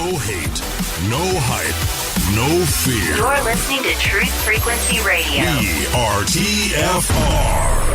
No hate, no hype, no fear. You're listening to Truth Frequency Radio. We are TFR.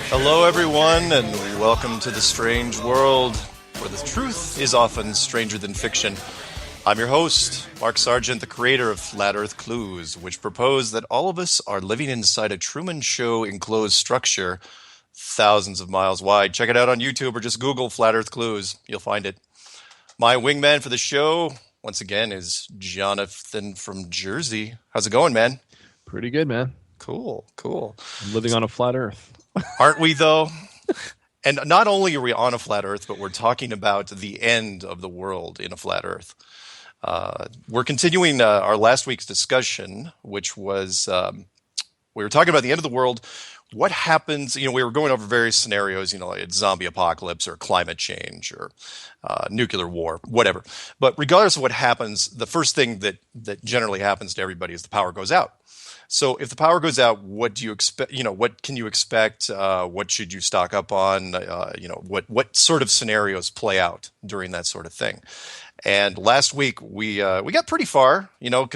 Hello everyone, and welcome to the strange world, where the truth is often stranger than fiction. I'm your host, Mark Sargent, the creator of Flat Earth Clues, which propose that all of us are living inside a Truman Show enclosed structure thousands of miles wide. Check it out on YouTube or just Google Flat Earth Clues. You'll find it. My wingman for the show, once again, is Jonathan from Jersey. How's it going, man? Pretty good, man. Cool. I'm living on a flat Earth. Aren't we, though? And not only are we on a flat Earth, but we're talking about the end of the world in a flat Earth. We're continuing our last week's discussion, which was we were talking about the end of the world. What happens? We were going over various scenarios. It's zombie apocalypse or climate change or nuclear war, whatever. But regardless of what happens, the first thing that generally happens to everybody is the power goes out. So if the power goes out, what do you expect? What can you expect? What should you stock up on? What sort of scenarios play out during that sort of thing? And last week we got pretty far,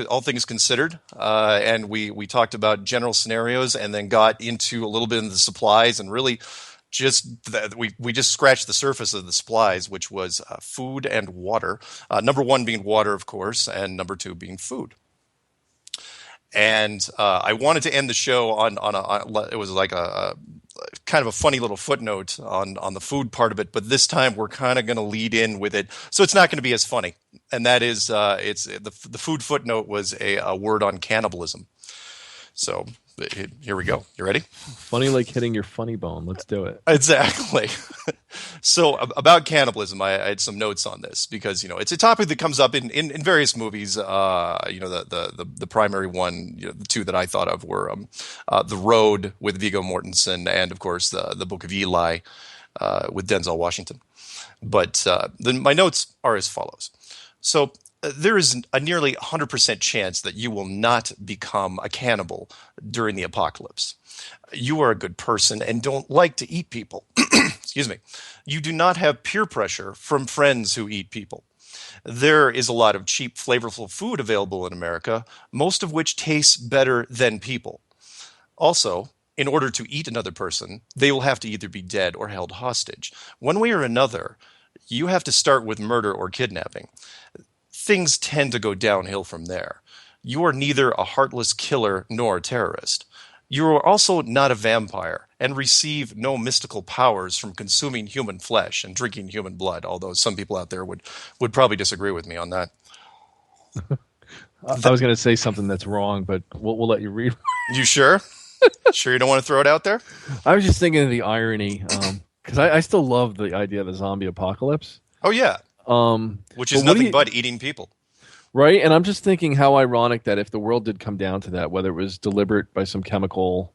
all things considered, and we talked about general scenarios, and then got into a little bit of the supplies, and really we just scratched the surface of the supplies, which was food and water. Number one being water, of course, and number two being food. And I wanted to end the show on it was like a kind of a funny little footnote on the food part of it, but this time we're kind of going to lead in with it, so it's not going to be as funny. And that is, it's the food footnote was a word on cannibalism. So here we go. You ready? Funny like hitting your funny bone. Let's do it. Exactly. So about cannibalism, I had some notes on this because, it's a topic that comes up in various movies. The primary one, the two that I thought of were The Road with Viggo Mortensen and, of course, the Book of Eli with Denzel Washington. But then my notes are as follows. So there is a nearly 100% chance that you will not become a cannibal during the apocalypse. You are a good person and don't like to eat people. Excuse me. You do not have peer pressure from friends who eat people. There is a lot of cheap, flavorful food available in America, most of which tastes better than people. Also, in order to eat another person, they will have to either be dead or held hostage. One way or another, you have to start with murder or kidnapping. Things tend to go downhill from there. You are neither a heartless killer nor a terrorist. You are also not a vampire and receive no mystical powers from consuming human flesh and drinking human blood, although some people out there would probably disagree with me on that. I was going to say something that's wrong, but we'll let you read. You sure? Sure you don't want to throw it out there? I was just thinking of the irony, because I still love the idea of the zombie apocalypse. Oh, yeah. Which is nothing but eating people. Right, and I'm just thinking how ironic that if the world did come down to that, whether it was deliberate by some chemical,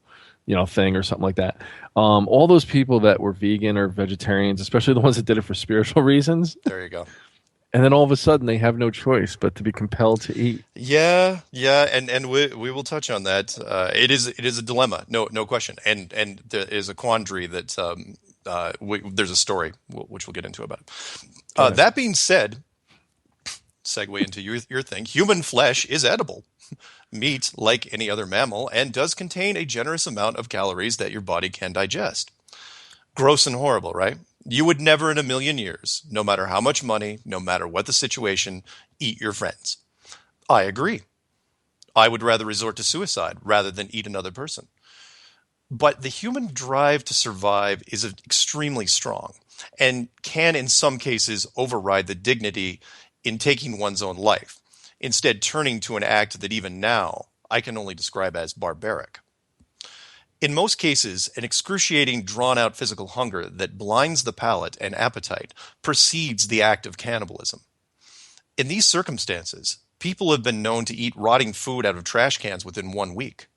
thing or something like that, all those people that were vegan or vegetarians, especially the ones that did it for spiritual reasons. There you go. And then all of a sudden they have no choice but to be compelled to eat. Yeah, and we will touch on that. It is a dilemma, no question, and there is a quandary that there's a story which we'll get into about it. That being said, segue into your thing. Human flesh is edible. Meat, like any other mammal, and does contain a generous amount of calories that your body can digest. Gross and horrible, right? You would never in a million years, no matter how much money, no matter what the situation, eat your friends. I agree. I would rather resort to suicide rather than eat another person. But the human drive to survive is extremely strong and can, in some cases, override the dignity in taking one's own life, instead turning to an act that even now I can only describe as barbaric. In most cases, an excruciating, drawn-out physical hunger that blinds the palate and appetite precedes the act of cannibalism. In these circumstances, people have been known to eat rotting food out of trash cans within 1 week.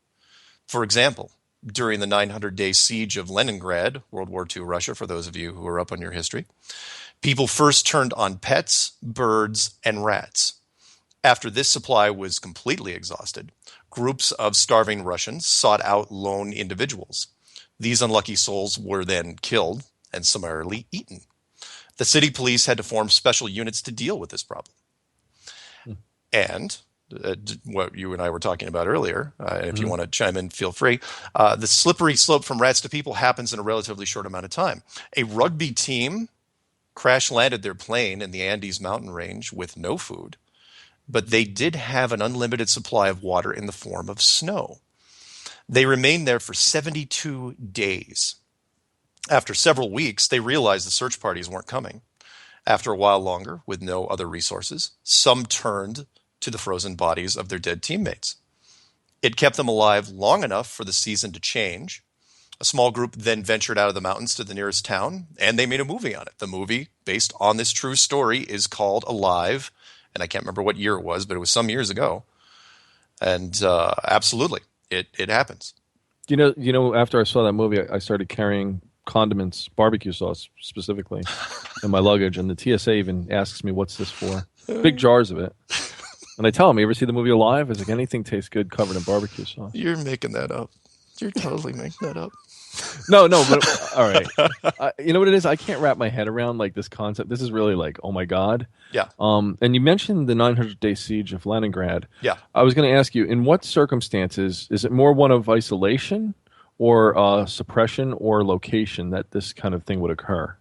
For example, during the 900-day siege of Leningrad, World War II Russia, for those of you who are up on your history, people first turned on pets, birds, and rats. After this supply was completely exhausted, groups of starving Russians sought out lone individuals. These unlucky souls were then killed and summarily eaten. The city police had to form special units to deal with this problem. And what you and I were talking about earlier, and if you want to chime in, feel free, the slippery slope from rats to people happens in a relatively short amount of time. A rugby team crash-landed their plane in the Andes mountain range with no food, but they did have an unlimited supply of water in the form of snow. They remained there for 72 days. After several weeks, they realized the search parties weren't coming. After a while longer, with no other resources, some turned to the frozen bodies of their dead teammates. It kept them alive long enough for the season to change. A small group then ventured out of the mountains to the nearest town, and they made a movie on it. The movie, based on this true story, is called Alive, and I can't remember what year it was, but it was some years ago. And absolutely, it happens. You know, after I saw that movie, I started carrying condiments, barbecue sauce specifically, in my luggage, and the TSA even asks me, "What's this for?" Big jars of it. And I tell him, "You ever see the movie Alive?" It's like, anything tastes good covered in barbecue sauce. You're making that up. You're totally making that up. No, but all right. You know what it is? I can't wrap my head around like this concept. This is really like, oh my God. Yeah. And you mentioned the 900-day siege of Leningrad. Yeah. I was going to ask you, in what circumstances is it more one of isolation or suppression or location that this kind of thing would occur?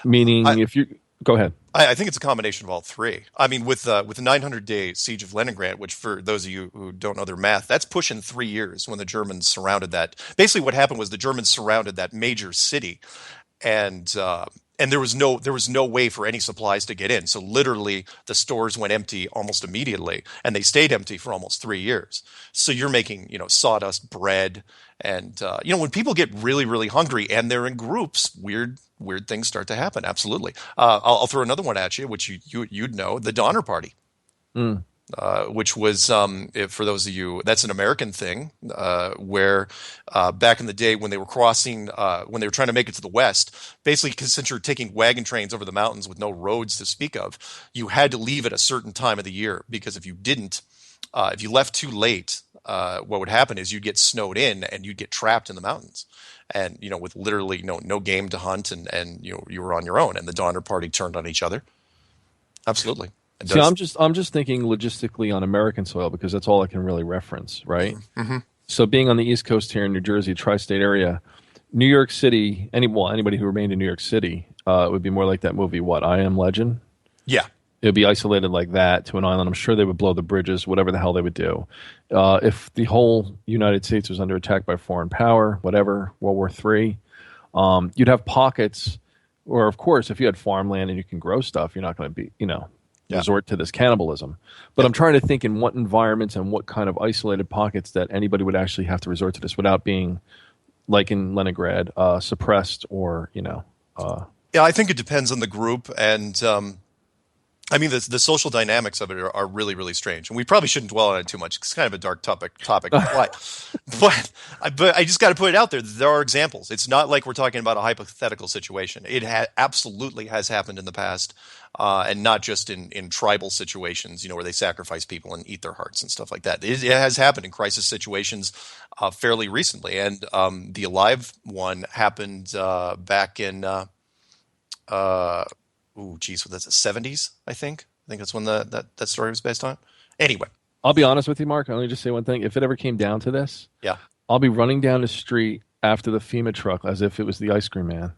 Meaning, if you go ahead. I think it's a combination of all three. I mean, with the 900-day siege of Leningrad, which for those of you who don't know their math, that's pushing 3 years when the Germans surrounded that. Basically, what happened was the Germans surrounded that major city, and there was no way for any supplies to get in. So literally, the stores went empty almost immediately, and they stayed empty for almost 3 years. So you're making sawdust bread, and when people get really, really hungry and they're in groups, weird things start to happen. Absolutely. I'll throw another one at you, which you'd know, the Donner Party, which was, for those of you, that's an American thing, where back in the day when they were crossing, when they were trying to make it to the West, basically since you're taking wagon trains over the mountains with no roads to speak of, you had to leave at a certain time of the year, because if you didn't, if you left too late, what would happen is you'd get snowed in and you'd get trapped in the mountains. And, with literally no game to hunt, and you were on your own, and the Donner Party turned on each other. Absolutely. See, I'm just thinking logistically on American soil, because that's all I can really reference, right? Mm-hmm. So being on the East Coast here in New Jersey, tri-state area, New York City, anybody who remained in New York City, it would be more like that movie, I Am Legend? Yeah. It would be isolated like that to an island. I'm sure they would blow the bridges, whatever the hell they would do. If the whole United States was under attack by foreign power, whatever, World War III, you'd have pockets, or of course, if you had farmland and you can grow stuff, you're not going to be, resort to this cannibalism. But I'm trying to think in what environments and what kind of isolated pockets that anybody would actually have to resort to this without being, like in Leningrad, suppressed or, Yeah, I think it depends on the group, and I mean, the social dynamics of it are really, really strange, and we probably shouldn't dwell on it too much. It's kind of a dark topic. but I just got to put it out there. There are examples. It's not like we're talking about a hypothetical situation. It absolutely has happened in the past, and not just in tribal situations, where they sacrifice people and eat their hearts and stuff like that. It has happened in crisis situations fairly recently, and the Alive one happened back in. That's the 70s, I think. I think that's when that story was based on. Anyway. I'll be honest with you, Mark. I'll only just say one thing. If it ever came down to this, yeah, I'll be running down the street after the FEMA truck as if it was the ice cream man.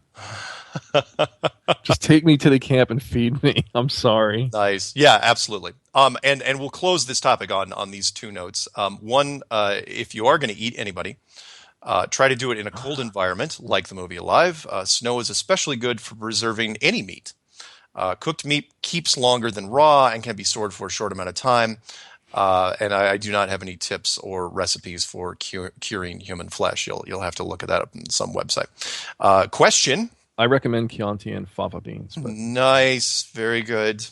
Just take me to the camp and feed me. I'm sorry. Nice. Yeah, absolutely. And we'll close this topic on these two notes. One, if you are going to eat anybody, try to do it in a cold environment, like the movie Alive. Snow is especially good for preserving any meat. Cooked meat keeps longer than raw and can be stored for a short amount of time. And I do not have any tips or recipes for curing human flesh. You'll have to look at that up on some website. Question. I recommend Chianti and fava beans. But... Nice. Very good.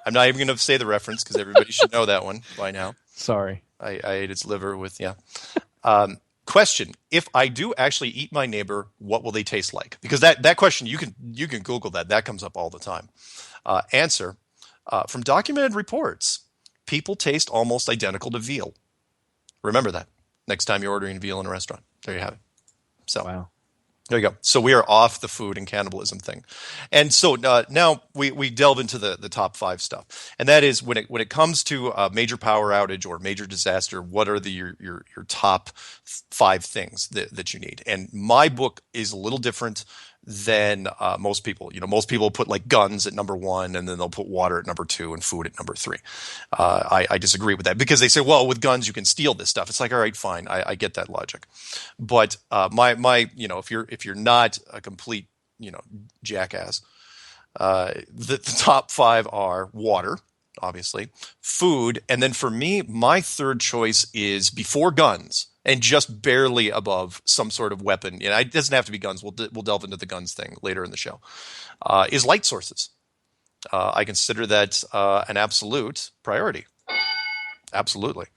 I'm not even going to say the reference because everybody should know that one by now. Sorry. I ate its liver with, yeah. Question. If I do actually eat my neighbor, what will they taste like? Because that question, you can Google that. That comes up all the time. Answer. From documented reports, people taste almost identical to veal. Remember that next time you're ordering veal in a restaurant. There you have it. So, wow. There you go. So we are off the food and cannibalism thing. And so now we delve into the top 5 stuff. And that is when it comes to a major power outage or major disaster, what are your top 5 things that you need? And my book is a little different than most people. Most people put like guns at number 1, and then they'll put water at number 2 and food at number 3. I disagree with that because they say, well, with guns you can steal this stuff. It's like, all right, fine, I get that logic, but my if you're not a complete jackass, the top 5 are water, obviously, food, and then for me, my third choice is before guns. And just barely above some sort of weapon. It doesn't have to be guns. We'll delve into the guns thing later in the show. Is light sources. I consider that an absolute priority. Absolutely.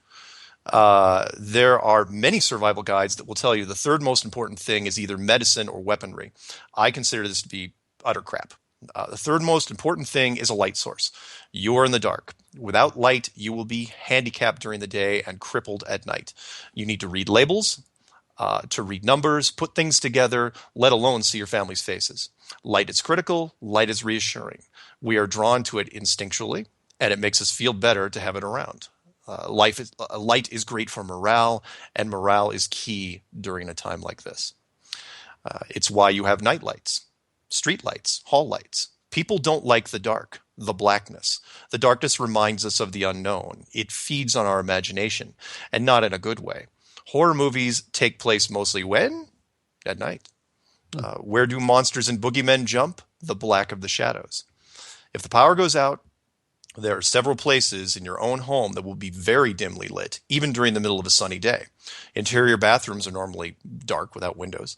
There are many survival guides that will tell you the third most important thing is either medicine or weaponry. I consider this to be utter crap. The third most important thing is a light source. You are in the dark. Without light, you will be handicapped during the day and crippled at night. You need to read labels, to read numbers, put things together, let alone see your family's faces. Light is critical. Light is reassuring. We are drawn to it instinctually, and it makes us feel better to have it around. Light is great for morale, and morale is key during a time like this. It's why you have night lights. Street lights, hall lights. People don't like the dark, the blackness. The darkness reminds us of the unknown. It feeds on our imagination, and not in a good way. Horror movies take place mostly when? At night. Where do monsters and boogeymen jump? The black of the shadows. If the power goes out, there are several places in your own home that will be very dimly lit, even during the middle of a sunny day. Interior bathrooms are normally dark without windows.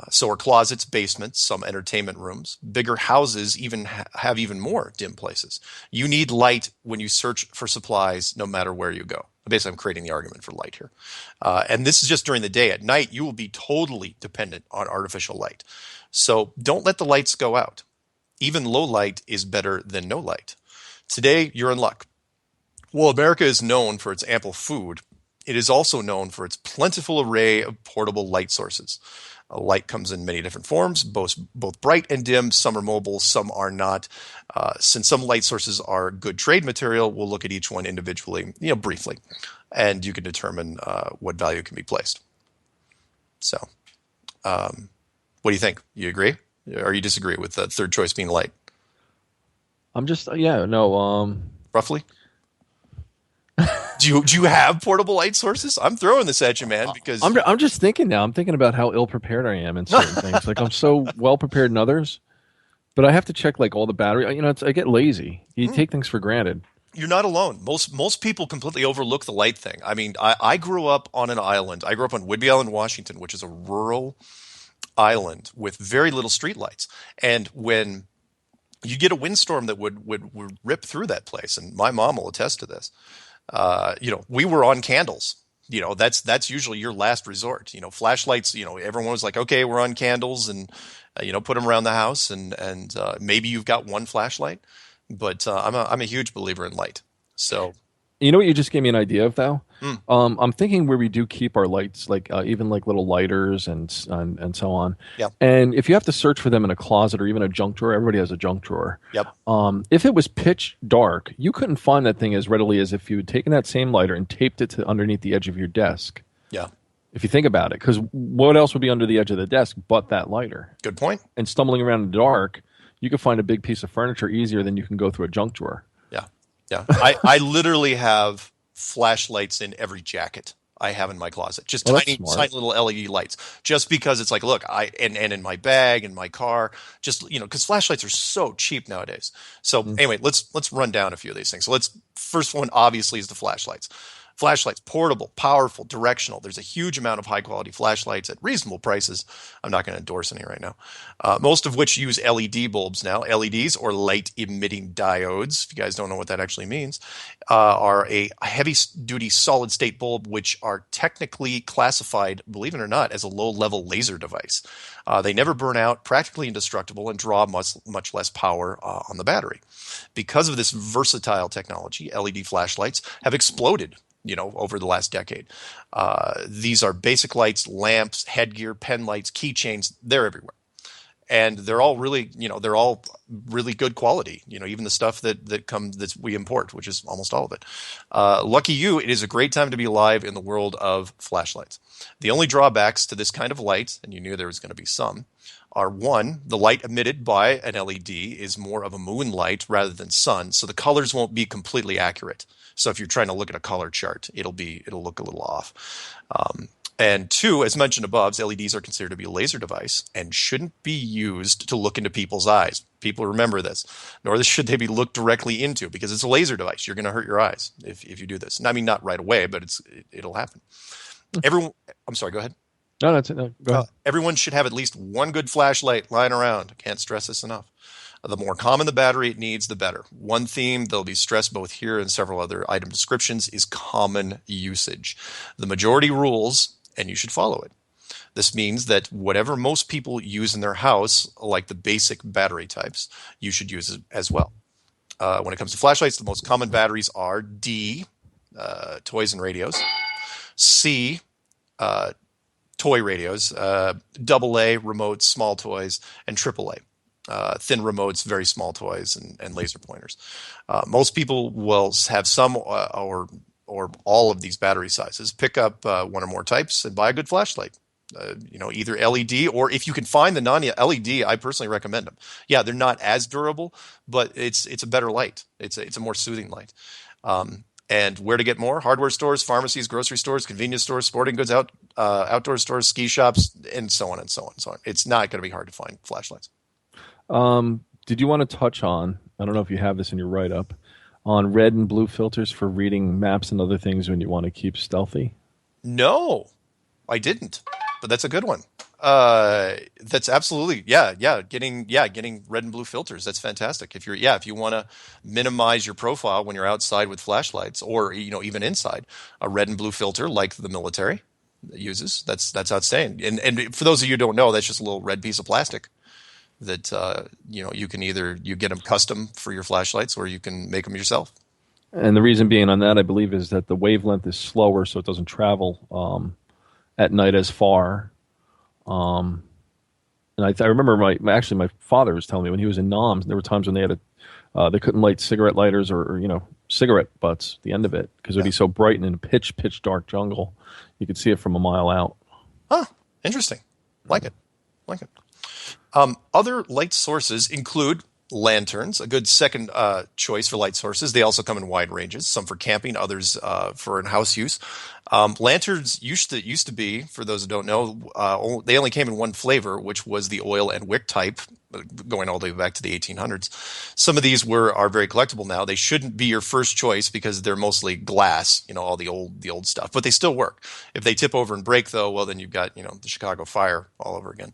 So are closets, basements, some entertainment rooms. Bigger houses even have even more dim places. You need light when you search for supplies, no matter where you go. Basically, I'm creating the argument for light here. And this is just during the day. At night, you will be totally dependent on artificial light. So don't let the lights go out. Even low light is better than no light. Today, you're in luck. While America is known for its ample food, it is also known for its plentiful array of portable light sources. Light comes in many different forms, both bright and dim. Some are mobile, some are not. Since some light sources are good trade material, we'll look at each one individually, briefly, and you can determine what value can be placed. So, what do you think? You agree, or you disagree with the third choice being light? I'm just roughly. Do you have portable light sources? I'm throwing this at you, man, because I'm just thinking now. I'm thinking about how ill prepared I am in certain things. Like I'm so well prepared in others, but I have to check like all the battery. I get lazy. You take things for granted. You're not alone. Most people completely overlook the light thing. I mean, I grew up on an island. I grew up on Whidbey Island, Washington, which is a rural island with very little streetlights. And when you get a windstorm that would rip through that place, and my mom will attest to this. We were on candles. That's usually your last resort. Flashlights. Everyone was like, okay, we're on candles, and put them around the house, and maybe you've got one flashlight, but I'm a huge believer in light. So, what you just gave me an idea of, though. I'm thinking where we do keep our lights, like even like little lighters and so on. Yeah. And if you have to search for them in a closet or even a junk drawer, everybody has a junk drawer. Yep. If it was pitch dark, you couldn't find that thing as readily as if you had taken that same lighter and taped it to underneath the edge of your desk. Yeah. If you think about it, because what else would be under the edge of the desk but that lighter? Good point. And stumbling around in the dark, you can find a big piece of furniture easier than you can go through a junk drawer. Yeah. Yeah. I literally have flashlights in every jacket I have in my closet. Just tiny little LED lights. Just because it's like, look, and in my bag, in my car, just, because flashlights are so cheap nowadays. So anyway, let's run down a few of these things. So first one obviously is the flashlights. Flashlights, portable, powerful, directional. There's a huge amount of high-quality flashlights at reasonable prices. I'm not going to endorse any right now. Most of which use LED bulbs now. LEDs, or light-emitting diodes, if you guys don't know what that actually means, are a heavy-duty solid-state bulb, which are technically classified, believe it or not, as a low-level laser device. They never burn out, practically indestructible, and draw much less power on the battery. Because of this versatile technology, LED flashlights have exploded over the last decade. These are basic lights, lamps, headgear, pen lights, keychains. They're everywhere. And they're all really, they're all really good quality. Even the stuff that we import, which is almost all of it. Lucky you, it is a great time to be alive in the world of flashlights. The only drawbacks to this kind of light, and you knew there was going to be some, are one, the light emitted by an LED is more of a moonlight rather than sun, so the colors won't be completely accurate. So if you're trying to look at a color chart, it'll look a little off. And two, as mentioned above, LEDs are considered to be a laser device and shouldn't be used to look into people's eyes. People remember this. Nor should they be looked directly into, because it's a laser device. You're going to hurt your eyes if you do this. I mean, not right away, but it'll happen. I'm sorry, go ahead. No, that's it. No, go ahead. Everyone should have at least one good flashlight lying around. Can't stress this enough. The more common the battery it needs, the better. One theme that'll be stressed both here and several other item descriptions is common usage. The majority rules, and you should follow it. This means that whatever most people use in their house, like the basic battery types, you should use it as well. When it comes to flashlights, the most common batteries are D, toys and radios, C, toy radios, AA, remotes, small toys, and AAA. Thin remotes, very small toys, and laser pointers. Most people will have some or all of these battery sizes. Pick up one or more types and buy a good flashlight. Either LED, or if you can find the non-LED, I personally recommend them. Yeah, they're not as durable, but it's a better light. It's a more soothing light. And where to get more? Hardware stores, pharmacies, grocery stores, convenience stores, sporting goods, outdoor stores, ski shops, and so on and so on and so on. It's not going to be hard to find flashlights. Did you want to touch on, I don't know if you have this in your write-up, on red and blue filters for reading maps and other things when you want to keep stealthy? No, I didn't, but that's a good one. That's absolutely, getting red and blue filters. That's fantastic. If you want to minimize your profile when you're outside with flashlights, or, even inside, a red and blue filter like the military uses, that's outstanding. And for those of you who don't know, that's just a little red piece of plastic that you can either get them custom for your flashlights, or you can make them yourself. And the reason being on that, I believe, is that the wavelength is slower, so it doesn't travel at night as far. And I remember my father was telling me when he was in NOMS, there were times when they couldn't light cigarette lighters or cigarette butts at the end of it, because it would be so bright, and in a pitch dark jungle, you could see it from a mile out. Huh. Interesting. Like it. Other light sources include lanterns, a good second choice for light sources. They also come in wide ranges, some for camping, others for in-house use. Lanterns used to be, for those who don't know, they only came in one flavor, which was the oil and wick type, going all the way back to the 1800s. Some of these are very collectible now. They shouldn't be your first choice because they're mostly glass, all the old stuff, but they still work. If they tip over and break, though, well, then you've got the Chicago fire all over again.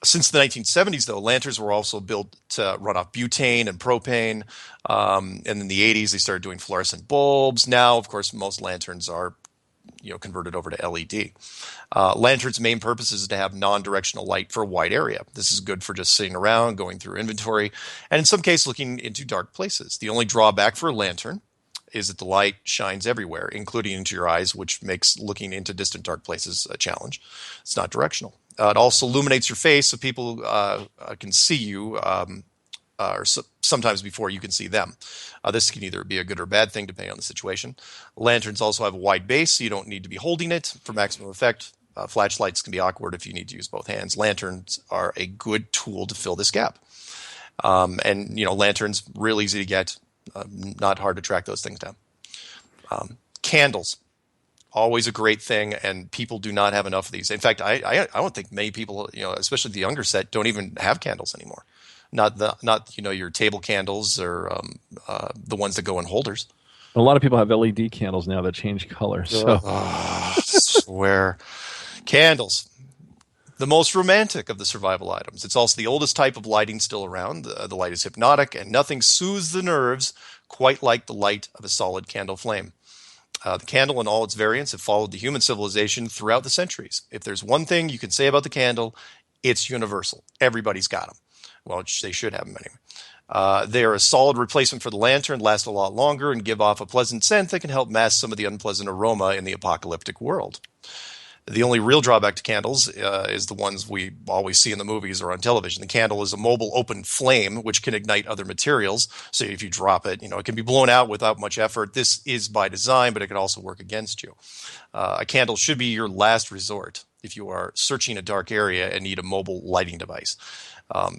Since the 1970s, though, lanterns were also built to run off butane and propane. And in the 80s, they started doing fluorescent bulbs. Now, of course, most lanterns are converted over to LED. Lanterns' main purpose is to have non-directional light for a wide area. This is good for just sitting around, going through inventory, and in some cases, looking into dark places. The only drawback for a lantern is that the light shines everywhere, including into your eyes, which makes looking into distant dark places a challenge. It's not directional. It also illuminates your face so people can see you sometimes before you can see them. This can either be a good or bad thing depending on the situation. Lanterns also have a wide base, so you don't need to be holding it for maximum effect. Flashlights can be awkward if you need to use both hands. Lanterns are a good tool to fill this gap. And lanterns, real easy to get, not hard to track those things down. Candles, always a great thing, and people do not have enough of these. In fact, I don't think many people, especially the younger set, don't even have candles anymore. Not your table candles or the ones that go in holders. A lot of people have LED candles now that change color. So, I swear, candles. The most romantic of the survival items. It's also the oldest type of lighting still around. The light is hypnotic, and nothing soothes the nerves quite like the light of a solid candle flame. The candle and all its variants have followed the human civilization throughout the centuries. If there's one thing you can say about the candle, it's universal. Everybody's got them. Well, they should have them anyway. They are a solid replacement for the lantern, last a lot longer, and give off a pleasant scent that can help mask some of the unpleasant aroma in the apocalyptic world. The only real drawback to candles is the ones we always see in the movies or on television. The candle is a mobile open flame which can ignite other materials. So if you drop it, it can be blown out without much effort. This is by design, but it can also work against you. A candle should be your last resort if you are searching a dark area and need a mobile lighting device.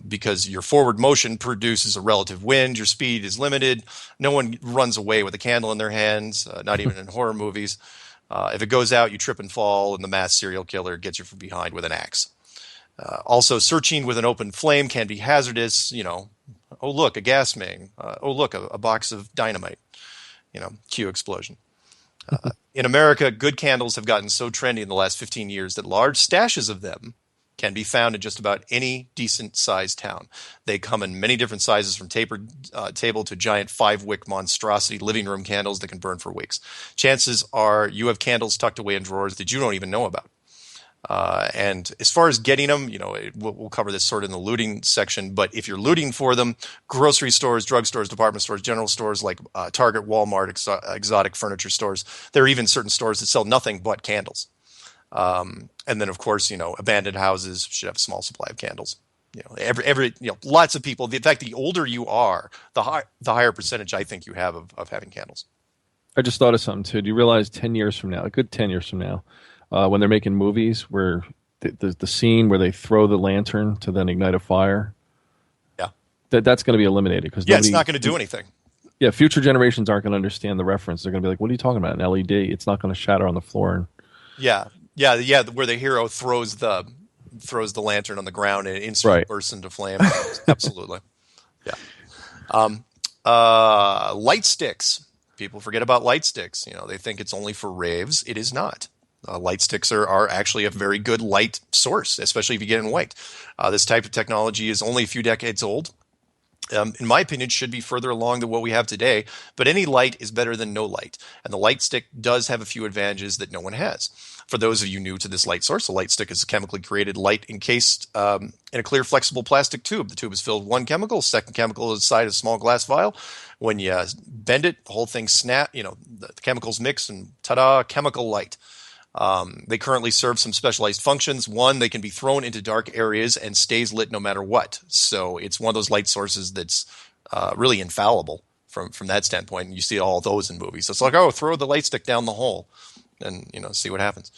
Because your forward motion produces a relative wind, your speed is limited. No one runs away with a candle in their hands, not even in horror movies. If it goes out, you trip and fall, and the mass serial killer gets you from behind with an axe. Also, searching with an open flame can be hazardous. Oh, look, a gas main. Oh, look, a box of dynamite. Cue explosion. In America, good candles have gotten so trendy in the last 15 years that large stashes of them can be found in just about any decent-sized town. They come in many different sizes, from tapered table to giant 5-wick monstrosity living room candles that can burn for weeks. Chances are you have candles tucked away in drawers that you don't even know about. And as far as getting them, we'll cover this sort of in the looting section, but if you're looting for them, grocery stores, drugstores, department stores, general stores like Target, Walmart, exotic furniture stores, there are even certain stores that sell nothing but candles. And then, of course, abandoned houses should have a small supply of candles. Lots of people. In fact, the older you are, the higher percentage I think you have of having candles. I just thought of something too. Do you realize 10 years from now, a good 10 years from now, when they're making movies where the scene where they throw the lantern to then ignite a fire, yeah, that's going to be eliminated because it's not going to do anything. Yeah, future generations aren't going to understand the reference. They're going to be like, "What are you talking about? An LED? It's not going to shatter on the floor." Yeah, where the hero throws the lantern on the ground and instantly bursts into flame. Absolutely. Yeah. Light sticks. People forget about light sticks. They think it's only for raves. It is not. Light sticks are actually a very good light source, especially if you get in white. This type of technology is only a few decades old. In my opinion, should be further along than what we have today, but any light is better than no light. And the light stick does have a few advantages that no one has. For those of you new to this light source, a light stick is a chemically created light encased in a clear, flexible plastic tube. The tube is filled with one chemical. Second chemical is inside a small glass vial. When you bend it, the whole thing the chemicals mix and ta-da, chemical light. They currently serve some specialized functions. One, they can be thrown into dark areas and stays lit no matter what. So it's one of those light sources that's really infallible from that standpoint. And you see all those in movies. So it's like, throw the light stick down the hole and see what happens.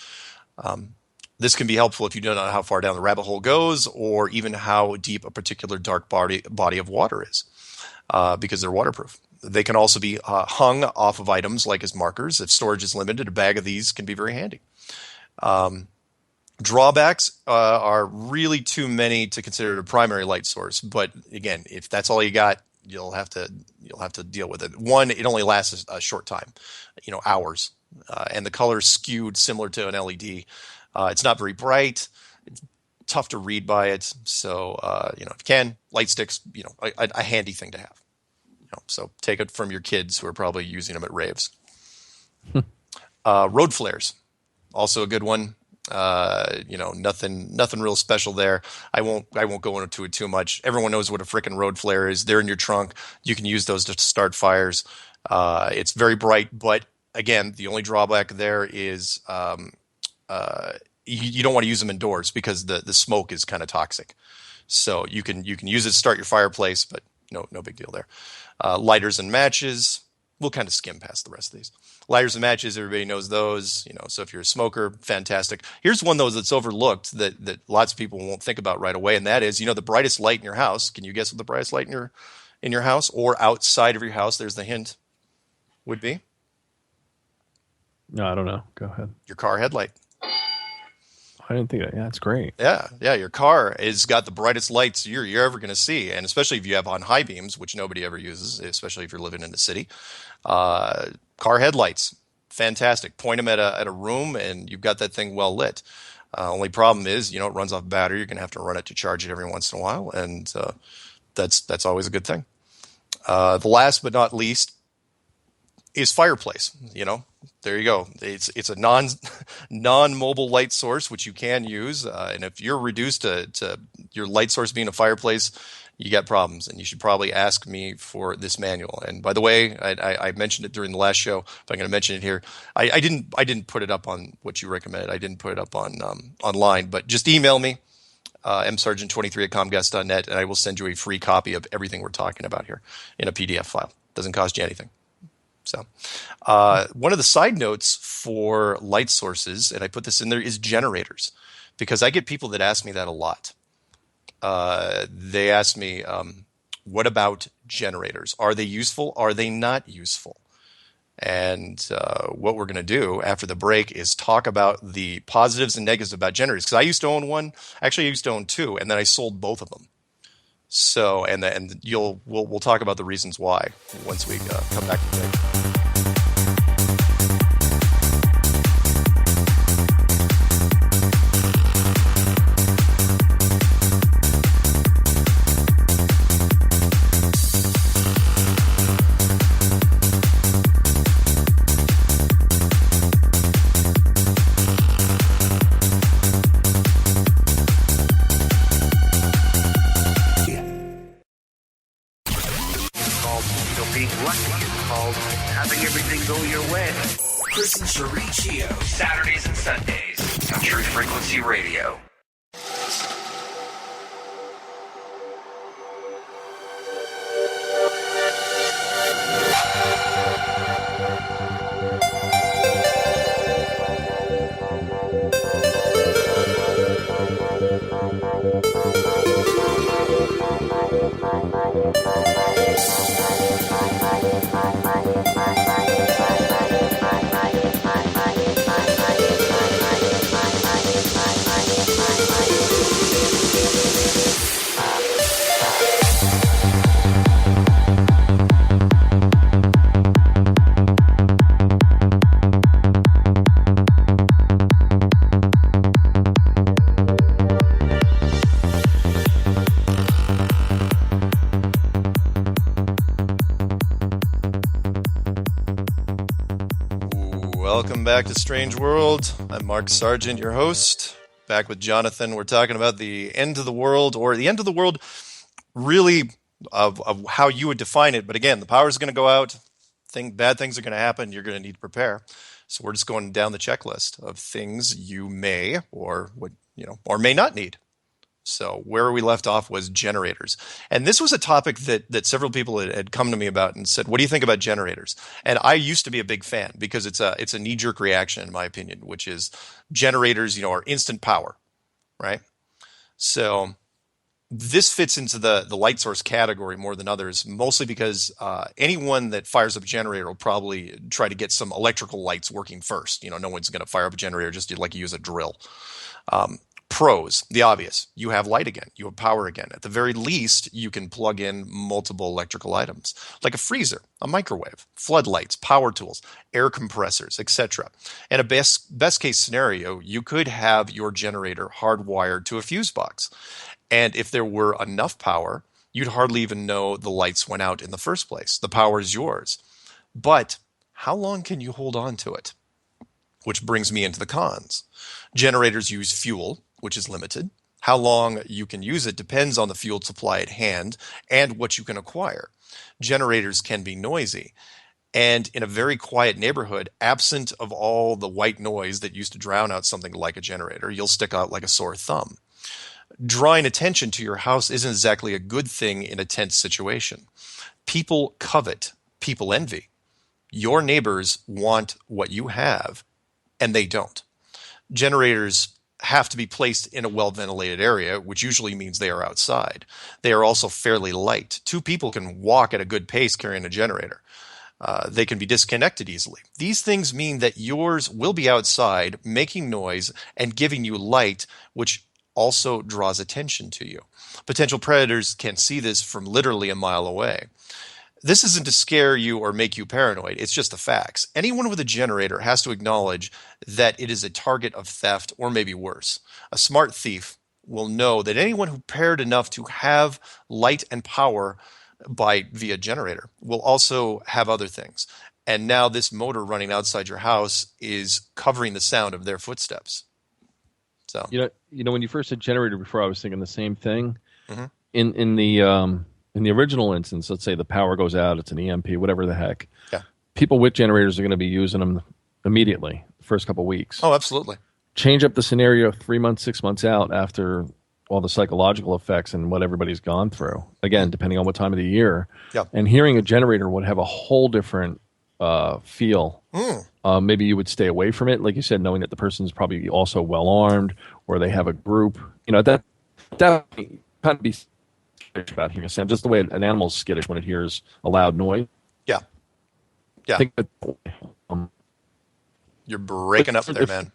This can be helpful if you don't know how far down the rabbit hole goes, or even how deep a particular dark body of water is, because they're waterproof. They can also be hung off of items like as markers. If storage is limited, a bag of these can be very handy. Drawbacks are really too many to consider it a primary light source. But again, if that's all you got, you'll have to deal with it. One, it only lasts a short time, hours, and the color is skewed similar to an LED. It's not very bright. It's tough to read by it. So if you can, light sticks, a handy thing to have. So take it from your kids who are probably using them at raves. Road flares, also a good one. Nothing real special there. I won't go into it too much. Everyone knows what a frickin' road flare is. They're in your trunk. You can use those to start fires. It's very bright, but again, the only drawback there is you don't want to use them indoors because the smoke is kind of toxic. So you can use it to start your fireplace, but no big deal there. Lighters and matches, we'll kind of skim past the rest of these. Lighters and matches, everybody knows those. So if you're a smoker, fantastic. Here's one though that's overlooked that lots of people won't think about right away, and that is, the brightest light in your house. Can you guess what the brightest light in your house or outside of your house? There's the hint. Would be? No, I don't know. Go ahead. Your car headlight. I didn't think that. Yeah, that's great. Yeah. Your car has got the brightest lights you're ever going to see, and especially if you have on high beams, which nobody ever uses, especially if you're living in the city. Car headlights, fantastic. Point them at a room, and you've got that thing well lit. Only problem is, it runs off battery. You're going to have to run it to charge it every once in a while, and that's always a good thing. The last but not least is fireplace. There you go. It's a non-mobile light source, which you can use. And if you're reduced to your light source being a fireplace, you got problems. And you should probably ask me for this manual. And by the way, I mentioned it during the last show, but I'm going to mention it here. I didn't put it up on what you recommended. I didn't put it up on online, but just email me, msargent23@comcast.net, and I will send you a free copy of everything we're talking about here in a PDF file. Doesn't cost you anything. So one of the side notes for light sources, and I put this in there, is generators, because I get people that ask me that a lot. They ask me, what about generators? Are they useful? Are they not useful? And what we're going to do after the break is talk about the positives and negatives about generators, because I used to own one. Actually, I used to own two, and then I sold both of them. So, and we'll talk about the reasons why once we come back to the break. Saturdays and Sundays on True Frequency Radio. Welcome back to Strange World. I'm Mark Sargent, your host. Back with Jonathan. We're talking about the end of the world, or the end of the world really of how you would define it. But again, the power is going to go out. Bad things are going to happen. You're going to need to prepare. So we're just going down the checklist of things you may or may not need. So where we left off was generators. And this was a topic that several people had come to me about and said, what do you think about generators? And I used to be a big fan because it's a knee-jerk reaction, in my opinion, which is generators, are instant power, right? So this fits into the light source category more than others, mostly because anyone that fires up a generator will probably try to get some electrical lights working first. No one's going to fire up a generator just like you use a drill. Pros, the obvious. You have light again. You have power again. At the very least, you can plug in multiple electrical items, like a freezer, a microwave, floodlights, power tools, air compressors, etc. In a best case scenario, you could have your generator hardwired to a fuse box. And if there were enough power, you'd hardly even know the lights went out in the first place. The power is yours. But how long can you hold on to it? Which brings me into the cons. Generators use fuel, which is limited. How long you can use it depends on the fuel supply at hand and what you can acquire. Generators can be noisy. And in a very quiet neighborhood, absent of all the white noise that used to drown out something like a generator, you'll stick out like a sore thumb. Drawing attention to your house isn't exactly a good thing in a tense situation. People covet, people envy. Your neighbors want what you have, and they don't. Generators have to be placed in a well-ventilated area, which usually means they are outside. They are also fairly light. 2 people can walk at a good pace carrying a generator. They can be disconnected easily. These things mean that yours will be outside, making noise and giving you light, which also draws attention to you. Potential predators can see this from literally a mile away. This isn't to scare you or make you paranoid. It's just the facts. Anyone with a generator has to acknowledge that it is a target of theft, or maybe worse. A smart thief will know that anyone who cared enough to have light and power via generator will also have other things. And now this motor running outside your house is covering the sound of their footsteps. So when you first said generator before, I was thinking the same thing. Mm-hmm. In the original instance, let's say the power goes out, it's an EMP, whatever the heck. Yeah. People with generators are going to be using them immediately, the first couple of weeks. Oh, absolutely. Change up the scenario 3 months, 6 months out after all the psychological effects and what everybody's gone through. Again, depending on what time of the year. Yeah. And hearing a generator would have a whole different feel. Maybe you would stay away from it, like you said, knowing that the person's probably also well armed, or they have a group. That kind of be about hearing a sound, just the way an animal's skittish when it hears a loud noise. Yeah. I think that, you're breaking up there, man.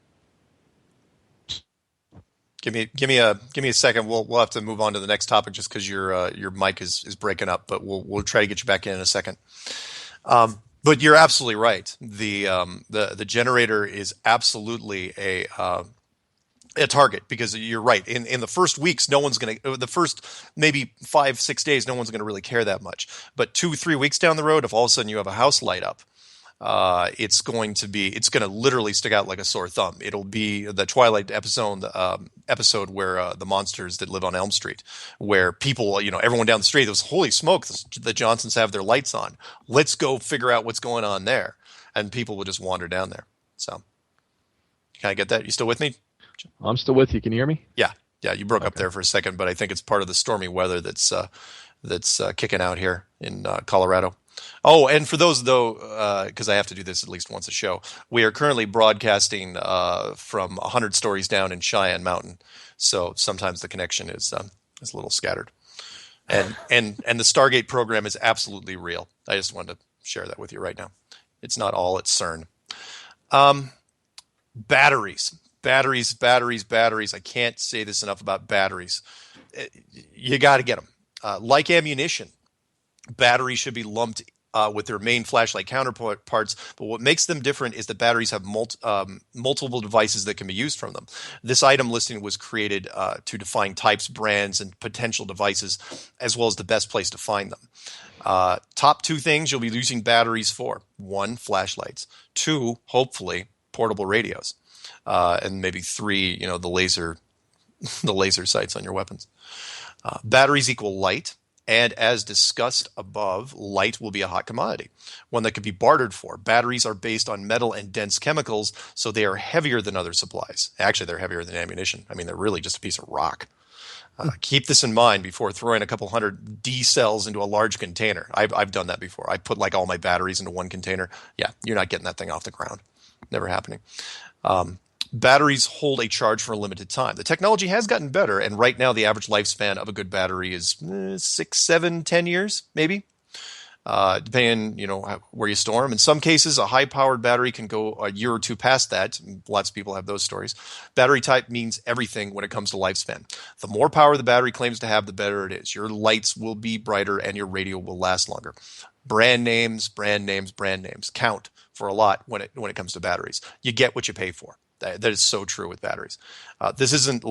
Give me a second. We'll have to move on to the next topic just because your mic is breaking up, but we'll try to get you back in a second. But you're absolutely right. The generator is absolutely a target, because you're right. In the first weeks, no one's going to, the first maybe 5-6 days, no one's going to really care that much. But 2-3 weeks down the road, if all of a sudden you have a house light up, it's going to literally stick out like a sore thumb. It'll be the Twilight episode where the monsters that live on Elm Street, where people, everyone down the street was, holy smoke, the Johnsons have their lights on. Let's go figure out what's going on there. And people will just wander down there. So, can I get that? You still with me? I'm still with you. Can you hear me? Yeah. You broke up there for a second, but I think it's part of the stormy weather that's kicking out here in Colorado. Oh, and for those, though, because I have to do this at least once a show, we are currently broadcasting from 100 stories down in Cheyenne Mountain. So sometimes the connection is a little scattered. And the Stargate program is absolutely real. I just wanted to share that with you right now. It's not all at CERN. Batteries. I can't say this enough about batteries. You got to get them. Like ammunition, batteries should be lumped with their main flashlight counterparts, but what makes them different is that batteries have multiple devices that can be used from them. This item listing was created to define types, brands, and potential devices, as well as the best place to find them. Top 2 things you'll be using batteries for: 1, flashlights; 2, hopefully, portable radios. And maybe 3, the laser sights on your weapons. Batteries equal light, and as discussed above, light will be a hot commodity, one that can be bartered for. Batteries are based on metal and dense chemicals, so they are heavier than other supplies. Actually, they're heavier than ammunition. I mean, they're really just a piece of rock. Keep this in mind before throwing a couple hundred D cells into a large container. I've done that before. I put all my batteries into one container. Yeah, you're not getting that thing off the ground. Never happening. Batteries hold a charge for a limited time. The technology has gotten better, and right now the average lifespan of a good battery is 6, 7, 10 years, maybe, depending, where you store them. In some cases, a high-powered battery can go a year or 2 past that. Lots of people have those stories. Battery type means everything when it comes to lifespan. The more power the battery claims to have, the better it is. Your lights will be brighter, and your radio will last longer. Brand names count for a lot when it comes to batteries. You get what you pay for. That is so true with batteries. This isn't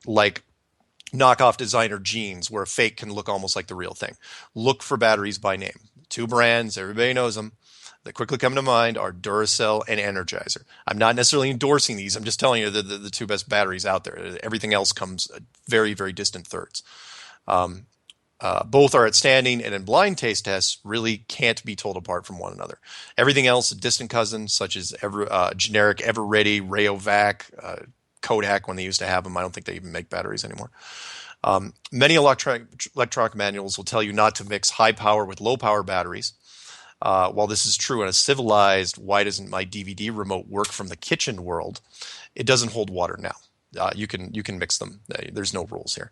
like knockoff designer jeans where a fake can look almost like the real thing. Look for batteries by name. 2 brands, everybody knows them, that quickly come to mind are Duracell and Energizer. I'm not necessarily endorsing these. I'm just telling you the 2 best batteries out there. Everything else comes very, very distant thirds. Both are outstanding, and in blind taste tests really can't be told apart from one another. Everything else, distant cousins such as generic Everready, Rayovac, Kodak when they used to have them. I don't think they even make batteries anymore. Many electronic manuals will tell you not to mix high power with low power batteries. While this is true in a civilized, why doesn't my DVD remote work from the kitchen world, it doesn't hold water now. You can mix them. There's no rules here.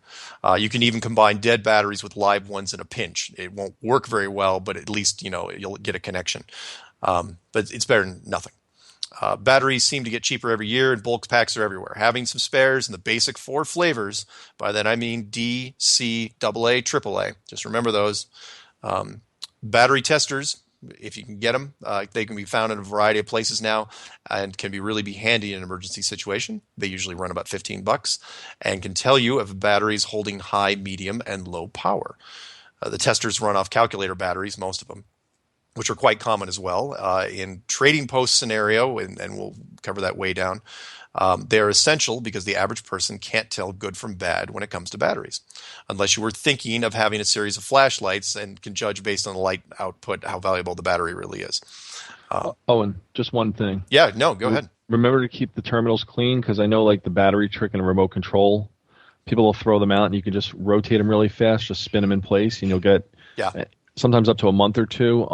You can even combine dead batteries with live ones in a pinch. It won't work very well, but at least you'll get a connection. But it's better than nothing. Batteries seem to get cheaper every year, and bulk packs are everywhere. Having some spares in the basic 4 flavors, by that I mean D, C, AA, AAA. Just remember those. Battery testers, if you can get them, they can be found in a variety of places now and can be handy in an emergency situation. They usually run about $15 and can tell you if a battery is holding high, medium, and low power. The testers run off calculator batteries, most of them, which are quite common as well. In trading post scenario, and we'll cover that way down, they're essential because the average person can't tell good from bad when it comes to batteries, unless you were thinking of having a series of flashlights and can judge based on the light output how valuable the battery really is. And just one thing. Yeah, no, go ahead. Remember to keep the terminals clean, because I know like the battery trick in a remote control, people will throw them out and you can just rotate them really fast, just spin them in place, and you'll get sometimes up to a month or two.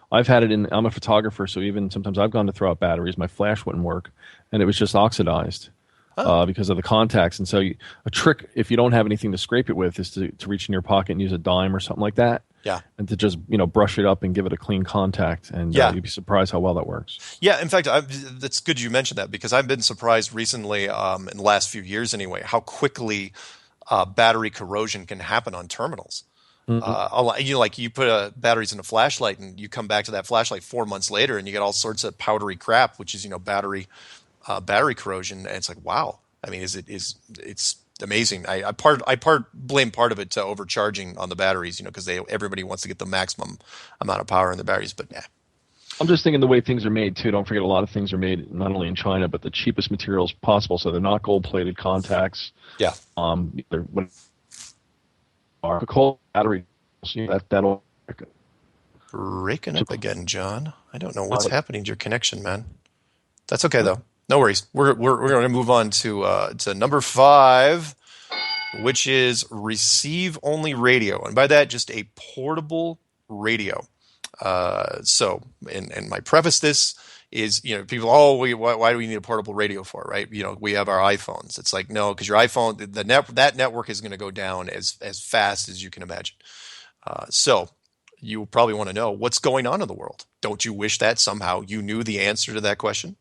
I've had it I'm a photographer, so even sometimes I've gone to throw out batteries. My flash wouldn't work, and it was just oxidized because of the contacts. And so a trick, if you don't have anything to scrape it with, is to reach in your pocket and use a dime or something like that. Yeah. And to just brush it up and give it a clean contact, and you'd be surprised how well that works. Yeah, in fact, that's good you mentioned that, because I've been surprised recently, in the last few years anyway, how quickly battery corrosion can happen on terminals. Mm-hmm. You put batteries in a flashlight, and you come back to that flashlight 4 months later, and you get all sorts of powdery crap, which is battery corrosion. And it's like, wow. I mean, it's amazing. I blame part of it to overcharging on the batteries, because everybody wants to get the maximum amount of power in the batteries. But yeah, I'm just thinking the way things are made too. Don't forget, a lot of things are made not only in China, but the cheapest materials possible. So they're not gold-plated contacts. Yeah. They're coal battery. That'll breaking up again, John. I don't know what's happening to your connection, man. That's okay though. No worries. We're going to move on to number 5, which is receive-only radio, and by that, just a portable radio. So, and my preface this is, people, why do we need a portable radio for, right? We have our iPhones. It's like, no, because your iPhone, that network is going to go down as fast as you can imagine. So you probably want to know what's going on in the world. Don't you wish that somehow you knew the answer to that question?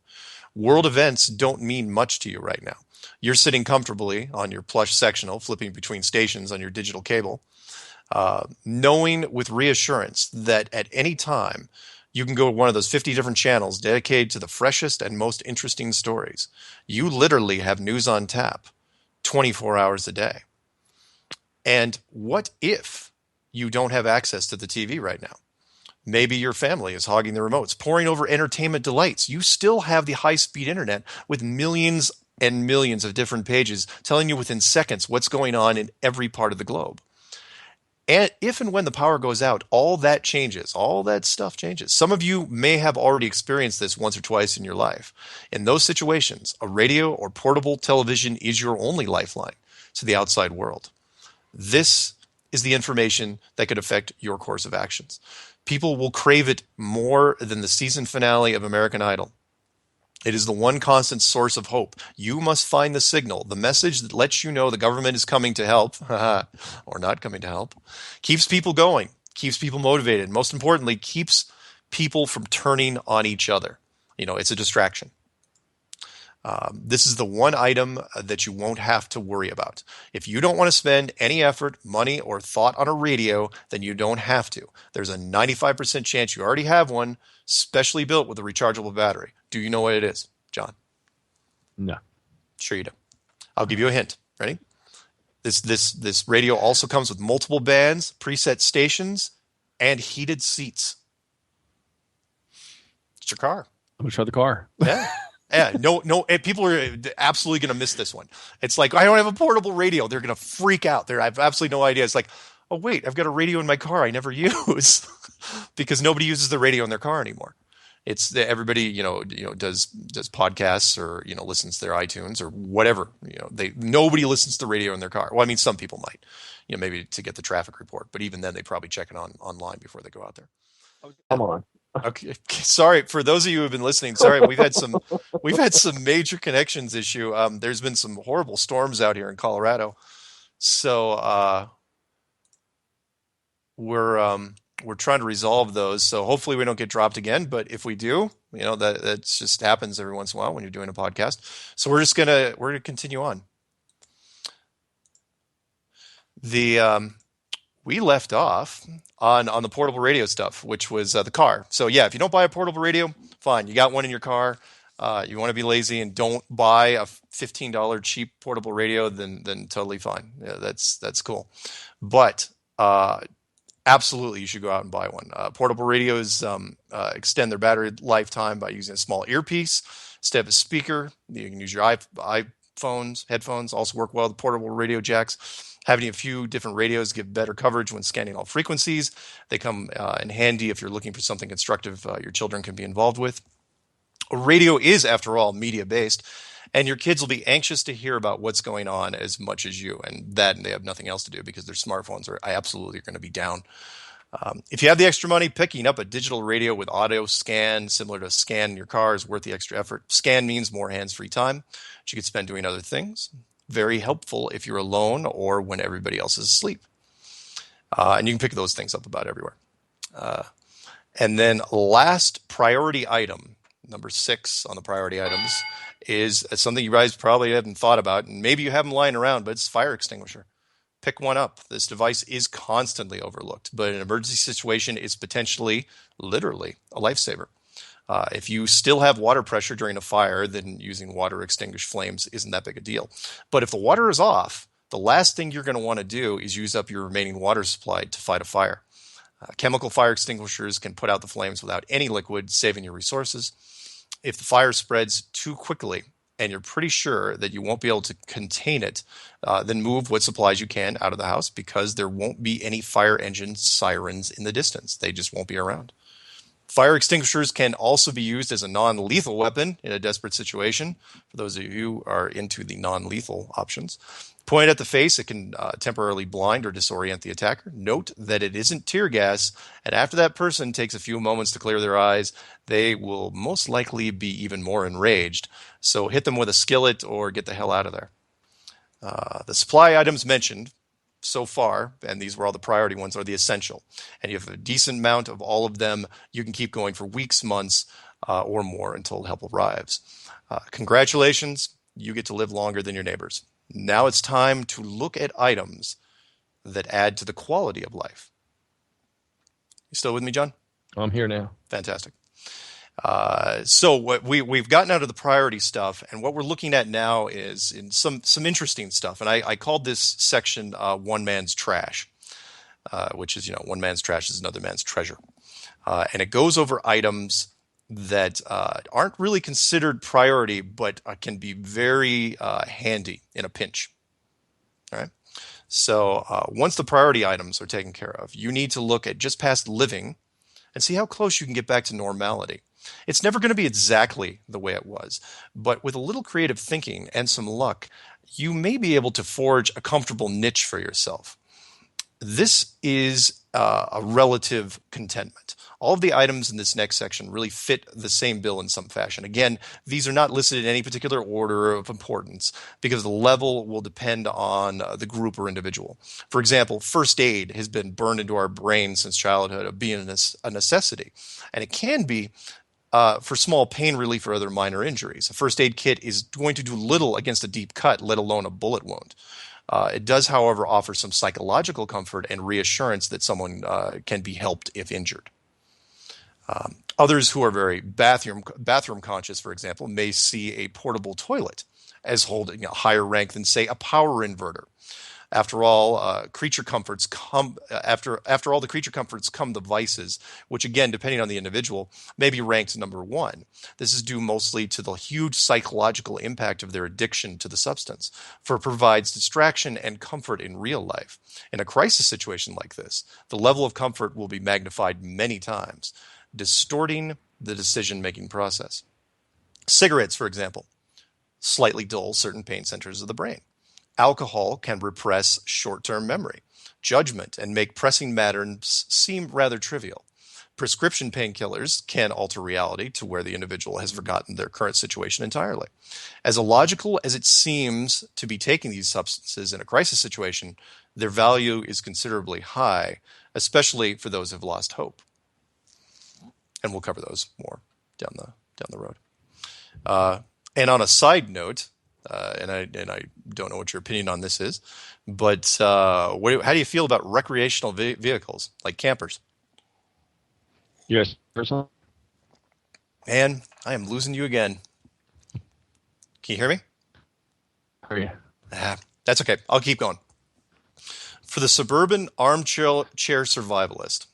World events don't mean much to you right now. You're sitting comfortably on your plush sectional, flipping between stations on your digital cable, knowing with reassurance that at any time you can go to one of those 50 different channels dedicated to the freshest and most interesting stories. You literally have news on tap 24 hours a day. And what if you don't have access to the TV right now? Maybe your family is hogging the remotes, poring over entertainment delights. You still have the high-speed internet with millions and millions of different pages telling you within seconds what's going on in every part of the globe. And if and when the power goes out, all that changes. All that stuff changes. Some of you may have already experienced this once or twice in your life. In those situations, a radio or portable television is your only lifeline to the outside world. This is the information that could affect your course of actions. People will crave it more than the season finale of American Idol. It is the one constant source of hope. You must find the signal, the message that lets you know the government is coming to help, or not coming to help, keeps people going, keeps people motivated, most importantly, keeps people from turning on each other. It's a distraction. This is the one item that you won't have to worry about. If you don't want to spend any effort, money, or thought on a radio, then you don't have to. There's a 95% chance you already have one, specially built with a rechargeable battery. Do you know what it is, John? No. Sure you do. I'll give you a hint. Ready? This radio also comes with multiple bands, preset stations, and heated seats. It's your car. I'm going to try the car. Yeah. Yeah, no, people are absolutely going to miss this one. It's like, I don't have a portable radio. They're going to freak out. I have absolutely no idea. It's like, oh, wait, I've got a radio in my car I never use because nobody uses the radio in their car anymore. It's that everybody, does podcasts or, listens to their iTunes or whatever. Nobody listens to the radio in their car. Well, I mean, some people might, maybe to get the traffic report, but even then they probably check it online before they go out there. Come on. Okay. Sorry for those of you who have been listening. Sorry, we've had some major connections issue. There's been some horrible storms out here in Colorado. So, we're trying to resolve those, so hopefully we don't get dropped again. But if we do, that just happens every once in a while when you're doing a podcast. So we're gonna continue on. We left off on the portable radio stuff, which was the car. So yeah, if you don't buy a portable radio, fine. You got one in your car. You want to be lazy and don't buy a $15 cheap portable radio, then totally fine. Yeah, that's cool. But absolutely, you should go out and buy one. Portable radios extend their battery lifetime by using a small earpiece instead of a speaker. You can use your iPhones, headphones, also work well with portable radio jacks. Having a few different radios give better coverage when scanning all frequencies. They come in handy if you're looking for something constructive your children can be involved with. A radio is, after all, media-based, and your kids will be anxious to hear about what's going on as much as you, and they have nothing else to do because their smartphones are absolutely going to be down. If you have the extra money, picking up a digital radio with auto scan, similar to scan in your car, is worth the extra effort. Scan means more hands-free time, which you could spend doing other things. Very helpful if you're alone or when everybody else is asleep. And you can pick those things up about everywhere. And then last priority item, number 6 on the priority items, is something you guys probably haven't thought about, and maybe you have them lying around, but it's fire extinguisher. Pick one up. This device is constantly overlooked, but in an emergency situation, it's potentially, literally, a lifesaver. If you still have water pressure during a fire, then using water to extinguish flames isn't that big a deal. But if the water is off, the last thing you're going to want to do is use up your remaining water supply to fight a fire. Chemical fire extinguishers can put out the flames without any liquid, saving your resources. If the fire spreads too quickly and you're pretty sure that you won't be able to contain it, then move what supplies you can out of the house because there won't be any fire engine sirens in the distance. They just won't be around. Fire extinguishers can also be used as a non-lethal weapon in a desperate situation. For those of you who are into the non-lethal options, point at the face. It can temporarily blind or disorient the attacker. Note that it isn't tear gas, and after that person takes a few moments to clear their eyes, they will most likely be even more enraged. So hit them with a skillet or get the hell out of there. The supply items mentioned so far, and these were all the priority ones, are the essential. And you have a decent amount of all of them. You can keep going for weeks, months, or more until help arrives. Congratulations, you get to live longer than your neighbors. Now it's time to look at items that add to the quality of life. You still with me, John? I'm here now. Fantastic. So what we've gotten out of the priority stuff, and what we're looking at now is in some interesting stuff. And I called this section one man's trash, which is, one man's trash is another man's treasure. And it goes over items that aren't really considered priority, but can be very handy in a pinch. All right. So once the priority items are taken care of, you need to look at just past living and see how close you can get back to normality. It's never going to be exactly the way it was, but with a little creative thinking and some luck, you may be able to forge a comfortable niche for yourself. This is a relative contentment. All of the items in this next section really fit the same bill in some fashion. Again, these are not listed in any particular order of importance because the level will depend on the group or individual. For example, first aid has been burned into our brain since childhood of being a necessity, and it can be for small pain relief or other minor injuries. A first aid kit is going to do little against a deep cut, let alone a bullet wound. It does, however, offer some psychological comfort and reassurance that someone can be helped if injured. Others who are very bathroom conscious, for example, may see a portable toilet as holding a higher rank than, say, a power inverter. After all, creature comforts come after all the creature comforts come the vices, which again, depending on the individual, may be ranked number one. This is due mostly to the huge psychological impact of their addiction to the substance, for it provides distraction and comfort in real life. In a crisis situation like this, the level of comfort will be magnified many times, distorting the decision-making process. Cigarettes, for example, slightly dull certain pain centers of the brain. Alcohol can repress short-term memory, judgment, and make pressing matters seem rather trivial. Prescription painkillers can alter reality to where the individual has forgotten their current situation entirely. As illogical as it seems to be taking these substances in a crisis situation, their value is considerably high, especially for those who have lost hope. And we'll cover those more down the road. And on a side note, and I don't know what your opinion on this is, but how do you feel about recreational vehicles like campers? Yes, personally. And I am losing you again. Can you hear me? Oh, yeah. That's okay. I'll keep going. For the suburban armchair survivalist,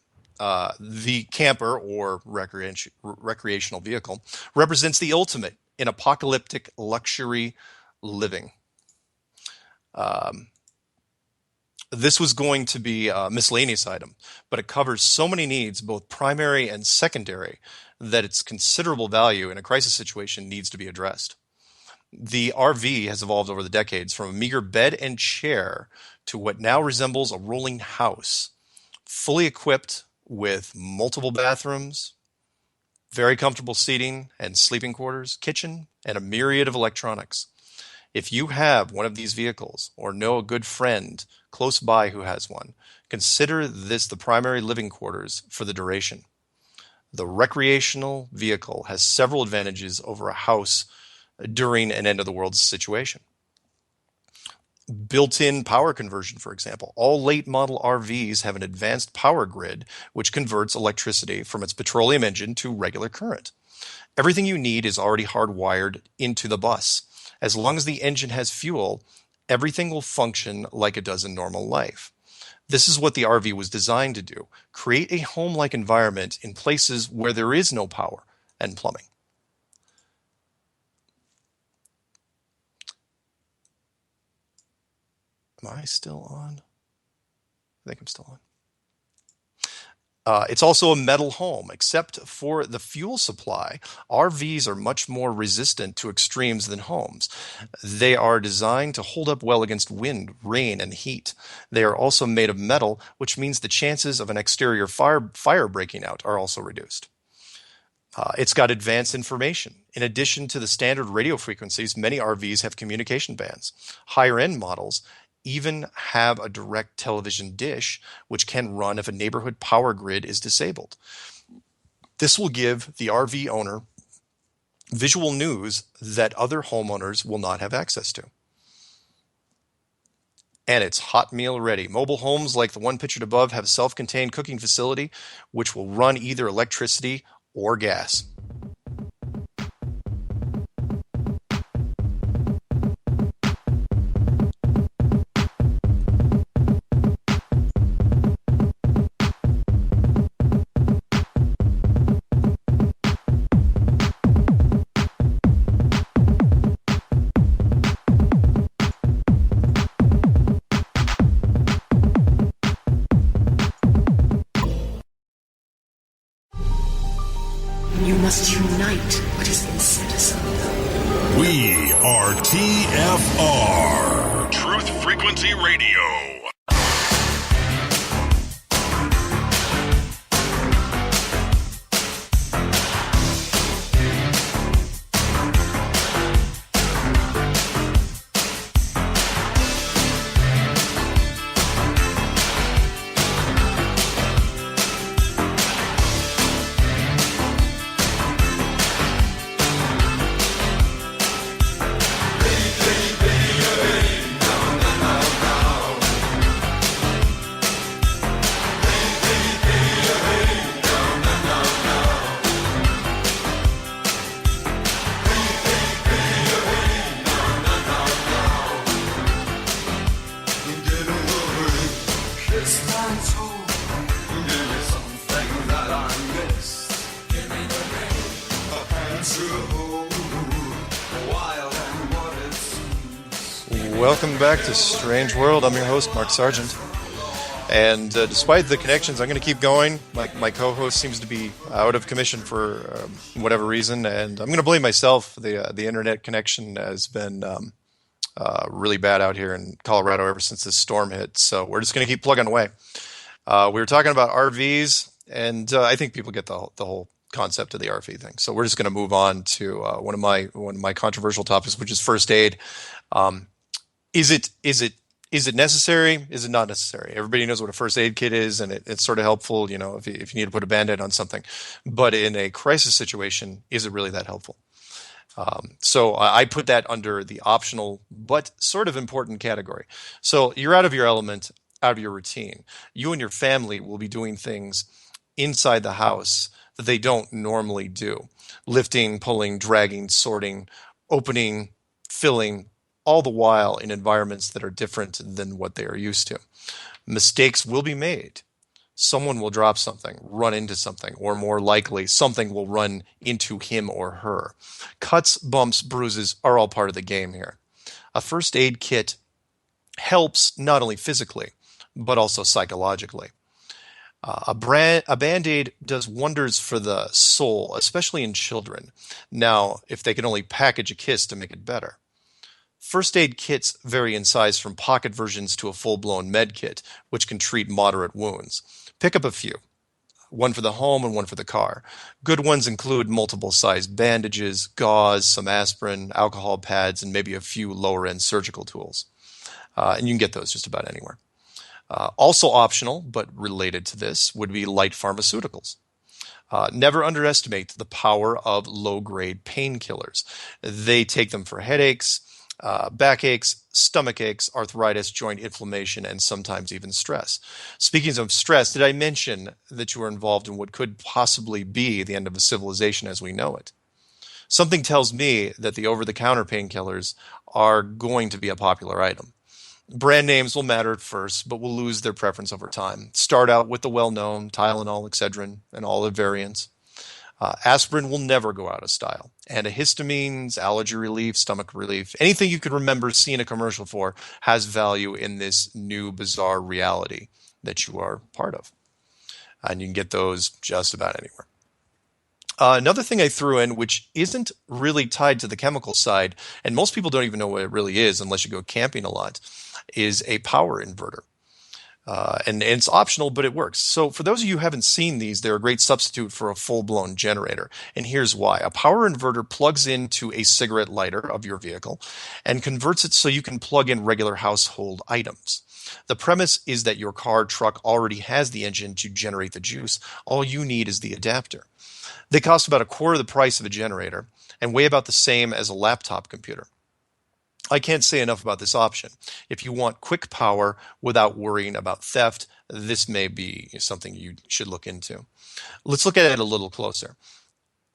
the camper or recreational vehicle represents the ultimate in apocalyptic luxury living. This was going to be a miscellaneous item, but it covers so many needs, both primary and secondary, that its considerable value in a crisis situation needs to be addressed. The RV has evolved over the decades from a meager bed and chair to what now resembles a rolling house, fully equipped with multiple bathrooms, very comfortable seating and sleeping quarters, kitchen, and a myriad of electronics. If you have one of these vehicles or know a good friend close by who has one, consider this the primary living quarters for the duration. The recreational vehicle has several advantages over a house during an end-of-the-world situation. Built-in power conversion, for example. All late-model RVs have an advanced power grid which converts electricity from its petroleum engine to regular current. Everything you need is already hardwired into the bus. As long as the engine has fuel, everything will function like it does in normal life. This is what the RV was designed to do: create a home-like environment in places where there is no power and plumbing. Am I still on? I think I'm still on. It's also a metal home. Except for the fuel supply, RVs are much more resistant to extremes than homes. They are designed to hold up well against wind, rain, and heat. They are also made of metal, which means the chances of an exterior fire breaking out are also reduced. It's got advanced information. In addition to the standard radio frequencies, many RVs have communication bands. Higher-end models even have a direct television dish, which can run if a neighborhood power grid is disabled. This will give the RV owner visual news that other homeowners will not have access to. And it's hot meal ready. Mobile homes like the one pictured above have a self-contained cooking facility, which will run either electricity or gas. You must unite what has been set asunder. We are TFR. Truth Frequency Radio. Welcome back to Strange World. I'm your host, Mark Sargent. And despite the connections, I'm going to keep going. My co-host seems to be out of commission for whatever reason, and I'm going to blame myself. The internet connection has been really bad out here in Colorado ever since this storm hit. So we're just going to keep plugging away. We were talking about RVs, and I think people get the whole concept of the RV thing. So we're just going to move on to one of my controversial topics, which is first aid. Is it necessary? Is it not necessary? Everybody knows what a first aid kit is, and it's sort of helpful, if you need to put a Band-Aid on something. But in a crisis situation, is it really that helpful? So I put that under the optional but sort of important category. So you're out of your element, out of your routine. You and your family will be doing things inside the house that they don't normally do. Lifting, pulling, dragging, sorting, opening, filling, all the while in environments that are different than what they are used to. Mistakes will be made. Someone will drop something, run into something, or more likely, something will run into him or her. Cuts, bumps, bruises are all part of the game here. A first aid kit helps not only physically, but also psychologically. A Band-Aid does wonders for the soul, especially in children. Now, if they can only package a kiss to make it better. First aid kits vary in size from pocket versions to a full-blown med kit, which can treat moderate wounds. Pick up a few, one for the home and one for the car. Good ones include multiple-sized bandages, gauze, some aspirin, alcohol pads, and maybe a few lower-end surgical tools. And you can get those just about anywhere. Also optional, but related to this, would be light pharmaceuticals. Never underestimate the power of low-grade painkillers. They take them for headaches, backaches, stomach aches, arthritis, joint inflammation, and sometimes even stress. Speaking of stress, did I mention that you were involved in what could possibly be the end of a civilization as we know it? Something tells me that the over-the-counter painkillers are going to be a popular item. Brand names will matter at first, but will lose their preference over time. Start out with the well-known Tylenol, Excedrin, and all their variants. Aspirin will never go out of style. Antihistamines, allergy relief, stomach relief, anything you can remember seeing a commercial for has value in this new bizarre reality that you are part of. And you can get those just about anywhere. Another thing I threw in, which isn't really tied to the chemical side, and most people don't even know what it really is unless you go camping a lot, is a power inverter. And it's optional, but it works. So for those of you who haven't seen these, they're a great substitute for a full-blown generator. And here's why. A power inverter plugs into a cigarette lighter of your vehicle and converts it so you can plug in regular household items. The premise is that your car, truck already has the engine to generate the juice. All you need is the adapter. They cost about a quarter of the price of a generator and weigh about the same as a laptop computer. I can't say enough about this option. If you want quick power without worrying about theft, this may be something you should look into. Let's look at it a little closer.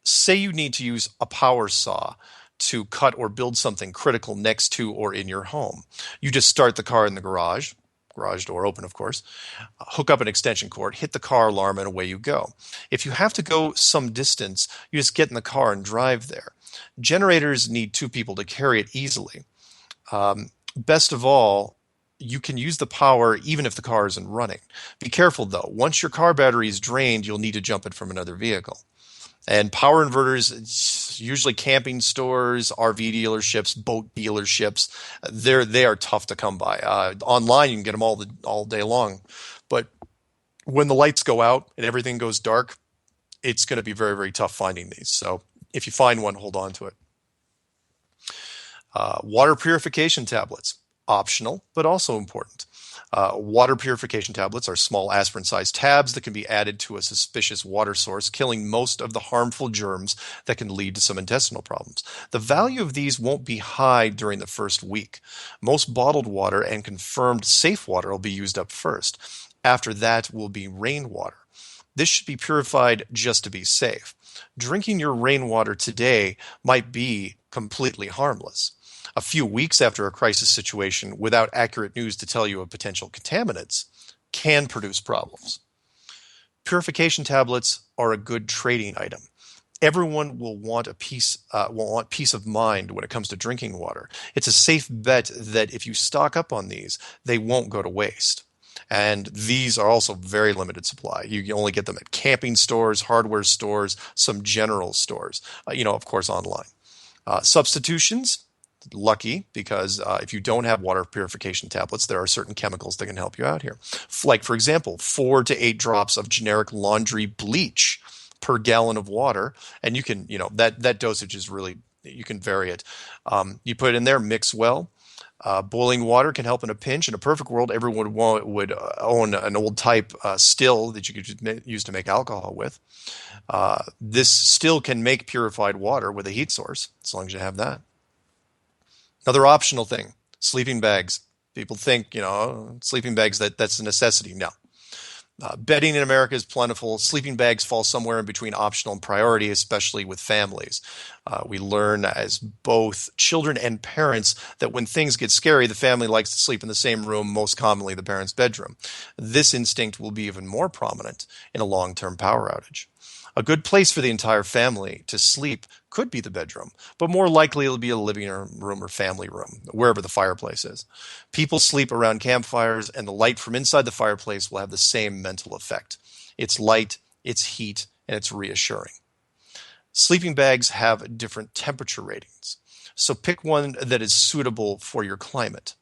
Say you need to use a power saw to cut or build something critical next to or in your home. You just start the car in the garage door open, of course, hook up an extension cord, hit the car alarm, and away you go. If you have to go some distance, you just get in the car and drive there. Generators need two people to carry it easily. Best of all, you can use the power even if the car isn't running. Be careful though. Once your car battery is drained, you'll need to jump it from another vehicle. And power inverters, usually camping stores, RV dealerships, boat dealerships, they are tough to come by. Online, you can get them all day long. But when the lights go out and everything goes dark, it's going to be very, very tough finding these. So if you find one, hold on to it. Water purification tablets, optional, but also important. Water purification tablets are small aspirin-sized tabs that can be added to a suspicious water source, killing most of the harmful germs that can lead to some intestinal problems. The value of these won't be high during the first week. Most bottled water and confirmed safe water will be used up first. After that will be rainwater. This should be purified just to be safe. Drinking your rainwater today might be completely harmless. A few weeks after a crisis situation without accurate news to tell you of potential contaminants can produce problems. Purification tablets are a good trading item. Everyone will want peace of mind when it comes to drinking water. It's a safe bet that if you stock up on these, they won't go to waste. And these are also very limited supply. You can only get them at camping stores, hardware stores, some general stores, of course, online. Substitutions, lucky, because if you don't have water purification tablets, there are certain chemicals that can help you out here. Like, for example, 4 to 8 drops of generic laundry bleach per gallon of water. And you can, that dosage is really, you can vary it. You put it in there, mix well. Boiling water can help in a pinch. In a perfect world, everyone would own an old type still that you could use to make alcohol with. This still can make purified water with a heat source, as long as you have that. Another optional thing, sleeping bags. People think, sleeping bags, that's a necessity. No. Bedding in America is plentiful. Sleeping bags fall somewhere in between optional and priority, especially with families. We learn as both children and parents that when things get scary, the family likes to sleep in the same room, most commonly the parent's bedroom. This instinct will be even more prominent in a long-term power outage. A good place for the entire family to sleep could be the bedroom, but more likely it'll be a living room or family room, wherever the fireplace is. People sleep around campfires, and the light from inside the fireplace will have the same mental effect. It's light, it's heat, and it's reassuring. Sleeping bags have different temperature ratings, so pick one that is suitable for your climate.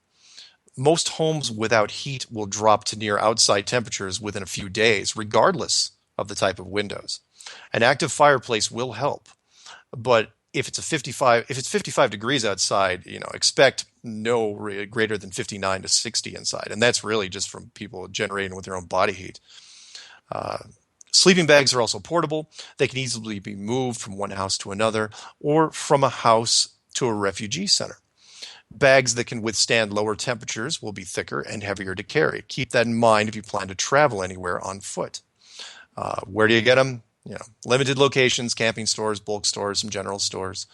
Most homes without heat will drop to near outside temperatures within a few days, regardless of the type of windows. An active fireplace will help, but if it's 55 degrees outside, expect no greater than 59 to 60 inside, and that's really just from people generating with their own body heat. Sleeping bags are also portable. They can easily be moved from one house to another or from a house to a refugee center. Bags that can withstand lower temperatures will be thicker and heavier to carry. Keep that in mind if you plan to travel anywhere on foot. Where do you get them? Limited locations, camping stores, bulk stores, some general stores.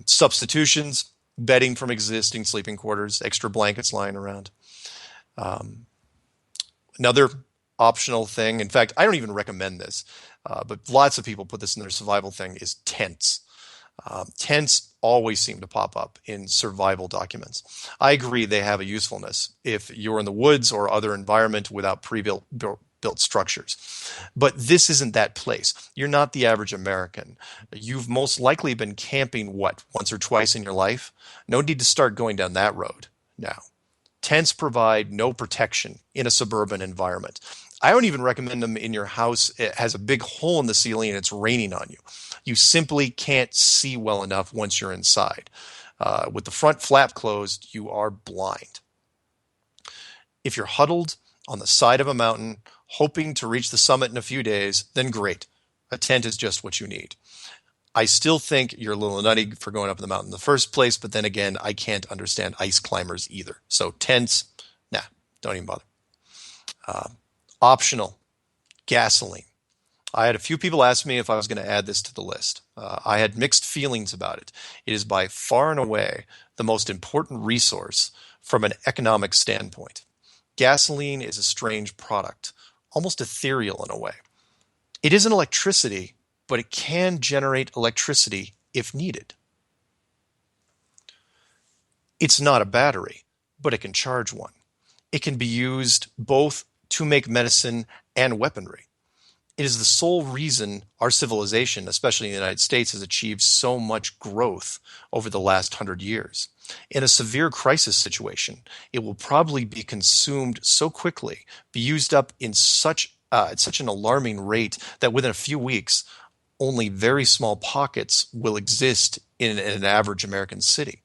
Substitutions, bedding from existing sleeping quarters, extra blankets lying around. Another optional thing, in fact, I don't even recommend this, but lots of people put this in their survival thing, is tents. Tents always seem to pop up in survival documents. I agree they have a usefulness if you're in the woods or other environment without pre-built structures. But this isn't that place. You're not the average American. You've most likely been camping, once or twice in your life? No need to start going down that road now. Tents provide no protection in a suburban environment. I don't even recommend them in your house. It has a big hole in the ceiling and it's raining on you. You simply can't see well enough once you're inside. With the front flap closed, you are blind. If you're huddled on the side of a mountain, hoping to reach the summit in a few days, then great. A tent is just what you need. I still think you're a little nutty for going up the mountain in the first place, but then again, I can't understand ice climbers either. So tents, don't even bother. Optional, gasoline. I had a few people ask me if I was going to add this to the list. I had mixed feelings about it. It is by far and away the most important resource from an economic standpoint. Gasoline is a strange product, almost ethereal in a way. It isn't electricity, but it can generate electricity if needed. It's not a battery, but it can charge one. It can be used both to make medicine and weaponry. It is the sole reason our civilization, especially in the United States, has achieved so much growth over the last 100 years. In a severe crisis situation, it will probably be consumed so quickly, be used up in at such an alarming rate that within a few weeks, only very small pockets will exist in an average American city.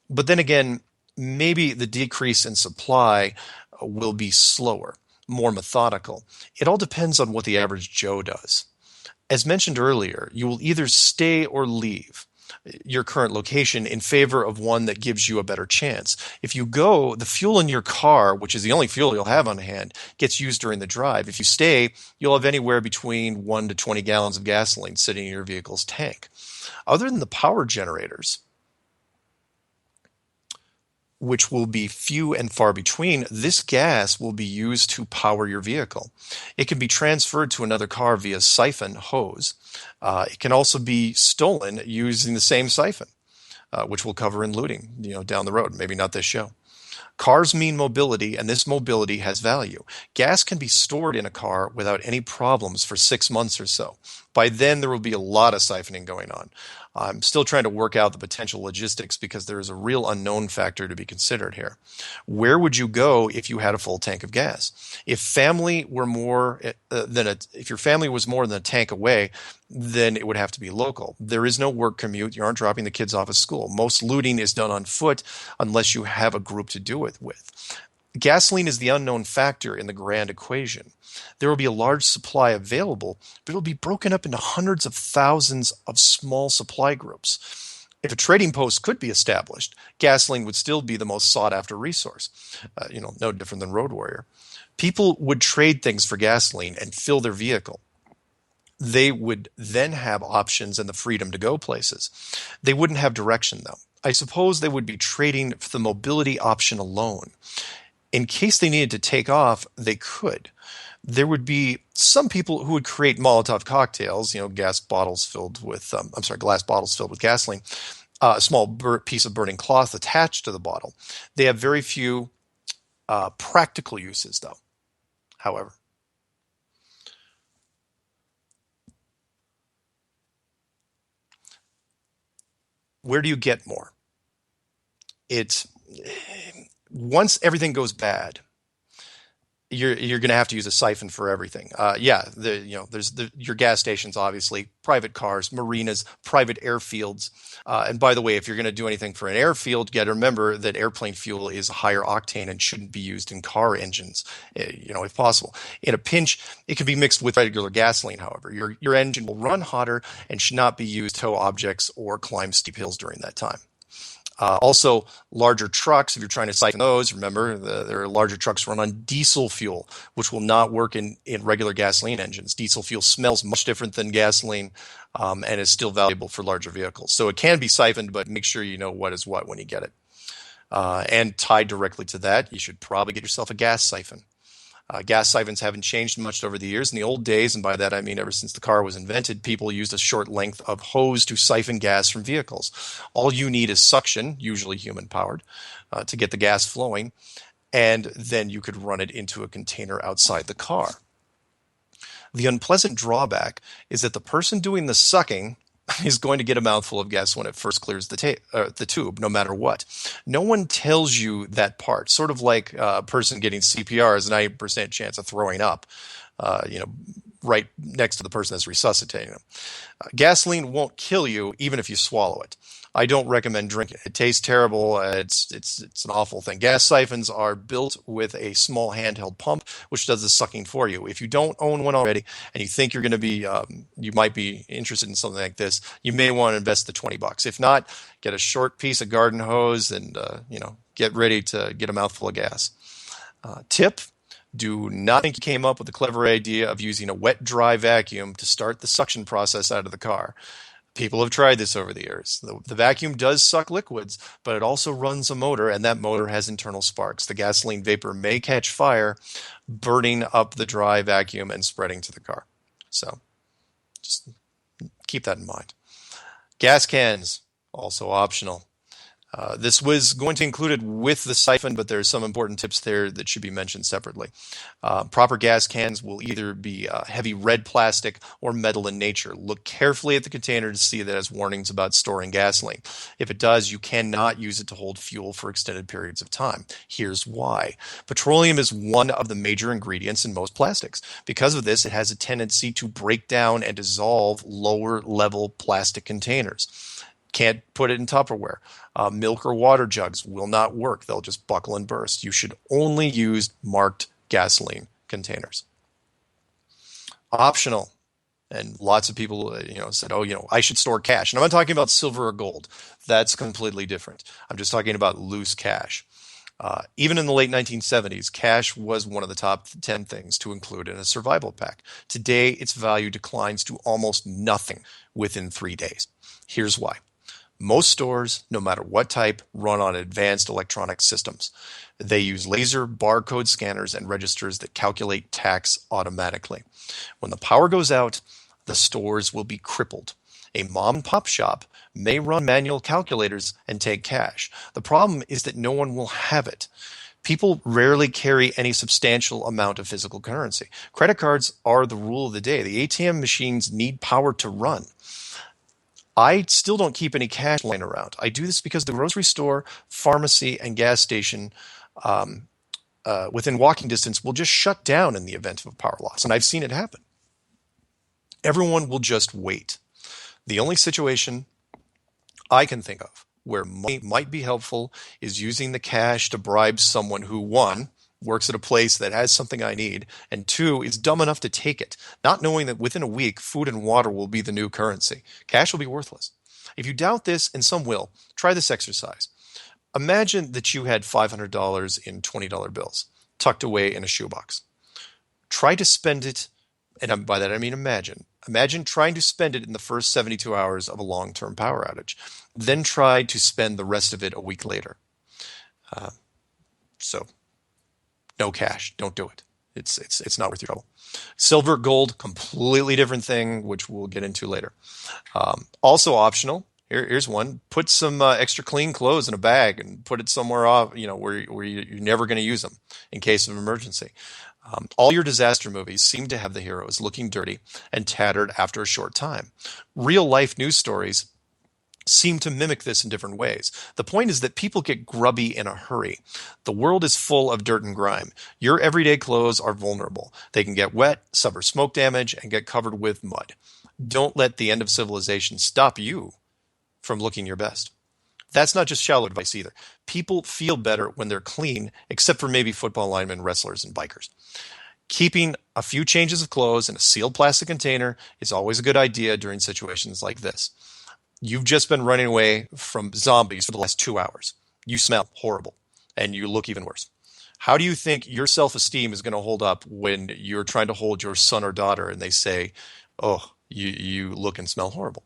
But then again, maybe the decrease in supply will be slower, more methodical. It all depends on what the average Joe does. As mentioned earlier, you will either stay or leave your current location in favor of one that gives you a better chance. If you go, the fuel in your car, which is the only fuel you'll have on hand, gets used during the drive. If you stay, you'll have anywhere between 1 to 20 gallons of gasoline sitting in your vehicle's tank. Other than the power generators, which will be few and far between, this gas will be used to power your vehicle. It can be transferred to another car via siphon hose. It can also be stolen using the same siphon, which we'll cover in looting, down the road. Maybe not this show. Cars mean mobility, and this mobility has value. Gas can be stored in a car without any problems for 6 months or so. By then, there will be a lot of siphoning going on. I'm still trying to work out the potential logistics because there is a real unknown factor to be considered here. Where would you go if you had a full tank of gas? If family were more if your family was more than a tank away, then it would have to be local. There is no work commute. You aren't dropping the kids off at school. Most looting is done on foot unless you have a group to do it with. Gasoline is the unknown factor in the grand equation. There will be a large supply available, but it will be broken up into hundreds of thousands of small supply groups. If a trading post could be established, gasoline would still be the most sought-after resource. No different than Road Warrior. People would trade things for gasoline and fill their vehicle. They would then have options and the freedom to go places. They wouldn't have direction, though. I suppose they would be trading for the mobility option alone. In case they needed to take off, they could. There would be some people who would create Molotov cocktails, glass bottles filled with gasoline, a small piece of burning cloth attached to the bottle. They have very few practical uses, though, however. Where do you get more? Once everything goes bad, you're going to have to use a siphon for everything. There's your gas stations, obviously, private cars, marinas, private airfields. And by the way, if you're going to do anything for an airfield, you got to remember that airplane fuel is higher octane and shouldn't be used in car engines, if possible. In a pinch, it can be mixed with regular gasoline, however. Your engine will run hotter and should not be used to tow objects or climb steep hills during that time. Also, larger trucks, if you're trying to siphon those, remember, there are larger trucks run on diesel fuel, which will not work in regular gasoline engines. Diesel fuel smells much different than gasoline and is still valuable for larger vehicles. So it can be siphoned, but make sure you know what is what when you get it. And tied directly to that, you should probably get yourself a gas siphon. Gas siphons haven't changed much over the years. In the old days, and by that I mean ever since the car was invented, people used a short length of hose to siphon gas from vehicles. All you need is suction, usually human-powered, to get the gas flowing, and then you could run it into a container outside the car. The unpleasant drawback is that the person doing the sucking is going to get a mouthful of gas when it first clears the tube, no matter what. No one tells you that part. Sort of like a person getting CPR has a 90% chance of throwing up, right next to the person that's resuscitating them. Gasoline won't kill you even if you swallow it. I don't recommend drinking it. It tastes terrible. It's an awful thing. Gas siphons are built with a small handheld pump, which does the sucking for you. If you don't own one already and you think you're going to be, you might be interested in something like this, you may want to invest the $20. If not, get a short piece of garden hose and, get ready to get a mouthful of gas. Tip: do not think you came up with the clever idea of using a wet-dry vacuum to start the suction process out of the car. People have tried this over the years. The vacuum does suck liquids, but it also runs a motor, and that motor has internal sparks. The gasoline vapor may catch fire, burning up the dry vacuum and spreading to the car. So just keep that in mind. Gas cans, also optional. This was going to include it with the siphon, but there's some important tips there that should be mentioned separately. Proper gas cans will either be heavy red plastic or metal in nature. Look carefully at the container to see that it has warnings about storing gasoline. If it does, you cannot use it to hold fuel for extended periods of time. Here's why. Petroleum is one of the major ingredients in most plastics. Because of this, it has a tendency to break down and dissolve lower level plastic containers. Can't put it in Tupperware. Milk or water jugs will not work. They'll just buckle and burst. You should only use marked gasoline containers. Optional. And lots of people, said, I should store cash. And I'm not talking about silver or gold. That's completely different. I'm just talking about loose cash. Even in the late 1970s, cash was one of the top 10 things to include in a survival pack. Today, its value declines to almost nothing within 3 days. Here's why. Most stores, no matter what type, run on advanced electronic systems. They use laser barcode scanners and registers that calculate tax automatically. When the power goes out, the stores will be crippled. A mom-and-pop shop may run manual calculators and take cash. The problem is that no one will have it. People rarely carry any substantial amount of physical currency. Credit cards are the rule of the day. The ATM machines need power to run. I still don't keep any cash lying around. I do this because the grocery store, pharmacy, and gas station within walking distance will just shut down in the event of a power loss, and I've seen it happen. Everyone will just wait. The only situation I can think of where money might be helpful is using the cash to bribe someone who, one, works at a place that has something I need, and two, is dumb enough to take it, not knowing that within a week, food and water will be the new currency. Cash will be worthless. If you doubt this, and some will, try this exercise. Imagine that you had $500 in $20 bills tucked away in a shoebox. Try to spend it, and by that I mean imagine. Imagine trying to spend it in the first 72 hours of a long-term power outage. Then try to spend the rest of it a week later. So no cash. Don't do it. It's not worth your trouble. Silver, gold, completely different thing, which we'll get into later. Also optional. Here's one. Put some extra clean clothes in a bag and put it somewhere off, where you're never going to use them in case of emergency. All your disaster movies seem to have the heroes looking dirty and tattered after a short time. Real life news stories seem to mimic this in different ways. The point is that people get grubby in a hurry. The world is full of dirt and grime. Your everyday clothes are vulnerable. They can get wet, suffer smoke damage, and get covered with mud. Don't let the end of civilization stop you from looking your best. That's not just shallow advice either. People feel better when they're clean, except for maybe football linemen, wrestlers, and bikers. Keeping a few changes of clothes in a sealed plastic container is always a good idea during situations like this. You've just been running away from zombies for the last 2 hours. You smell horrible, and you look even worse. How do you think your self-esteem is going to hold up when you're trying to hold your son or daughter and they say, oh, you look and smell horrible?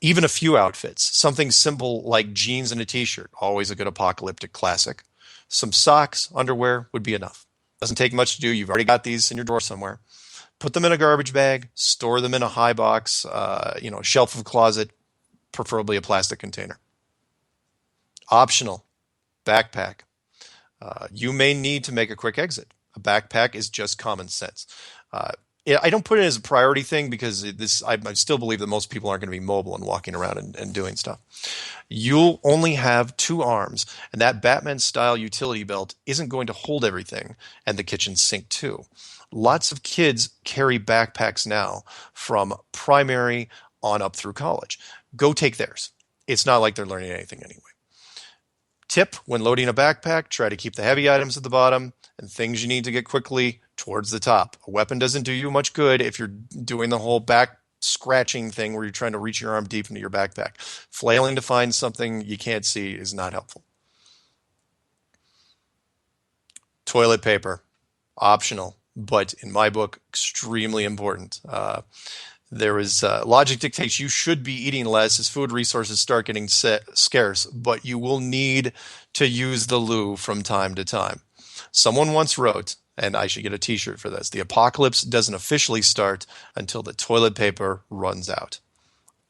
Even a few outfits, something simple like jeans and a t-shirt, always a good apocalyptic classic. Some socks, underwear would be enough. Doesn't take much to do. You've already got these in your drawer somewhere. Put them in a garbage bag, store them in a high box, shelf of a closet, preferably a plastic container. Optional, backpack. You may need to make a quick exit. A backpack is just common sense. I don't put it as a priority thing because I still believe that most people aren't going to be mobile and walking around and doing stuff. You'll only have 2 arms, and that Batman-style utility belt isn't going to hold everything, and the kitchen sink too. Lots of kids carry backpacks now from primary on up through college. Go take theirs. It's not like they're learning anything anyway. Tip, when loading a backpack, try to keep the heavy items at the bottom and things you need to get quickly towards the top. A weapon doesn't do you much good if you're doing the whole back scratching thing where you're trying to reach your arm deep into your backpack. Flailing to find something you can't see is not helpful. Toilet paper, optional, but in my book, extremely important. Logic dictates you should be eating less as food resources start getting scarce, but you will need to use the loo from time to time. Someone once wrote, and I should get a t-shirt for this, the apocalypse doesn't officially start until the toilet paper runs out.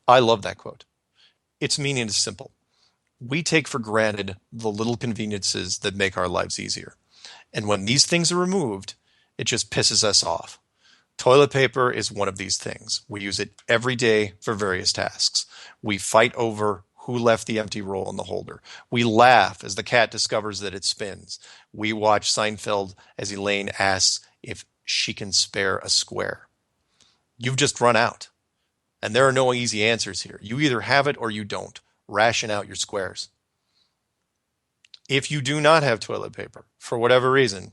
I love that quote. Its meaning is simple. We take for granted the little conveniences that make our lives easier. And when these things are removed, it just pisses us off. Toilet paper is one of these things. We use it every day for various tasks. We fight over who left the empty roll in the holder. We laugh as the cat discovers that it spins. We watch Seinfeld as Elaine asks if she can spare a square. You've just run out. And there are no easy answers here. You either have it or you don't. Ration out your squares. If you do not have toilet paper, for whatever reason,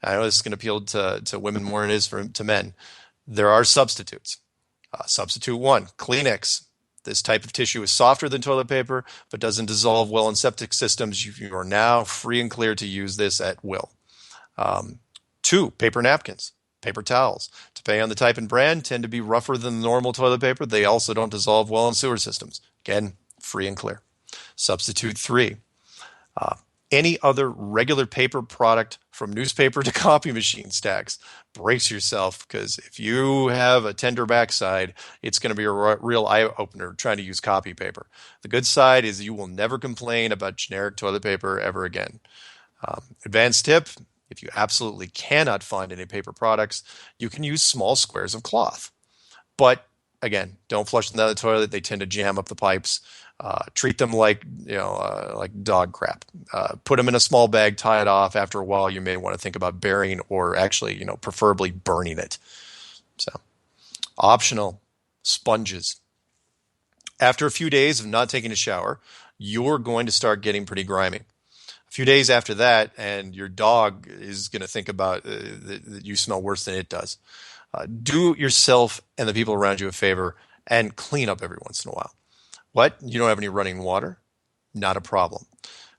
I know this is going to appeal to women more than it is to men. There are substitutes. Substitute 1, Kleenex. This type of tissue is softer than toilet paper, but doesn't dissolve well in septic systems. You are now free and clear to use this at will. 2, paper napkins, paper towels. Depending on the type and brand, tend to be rougher than the normal toilet paper. They also don't dissolve well in sewer systems. Again, free and clear. Substitute 3, Any other regular paper product from newspaper to copy machine stacks, brace yourself, because if you have a tender backside, it's going to be a real eye-opener trying to use copy paper. The good side is you will never complain about generic toilet paper ever again. Advanced tip, if you absolutely cannot find any paper products, you can use small squares of cloth. But again, don't flush them down the toilet. They tend to jam up the pipes. Treat them like like dog crap. Put them in a small bag, tie it off. After a while, you may want to think about burying or actually, preferably burning it. So, optional, sponges. After a few days of not taking a shower, you're going to start getting pretty grimy. A few days after that, and your dog is going to think about that you smell worse than it does. Do yourself and the people around you a favor and clean up every once in a while. What? You don't have any running water? Not a problem.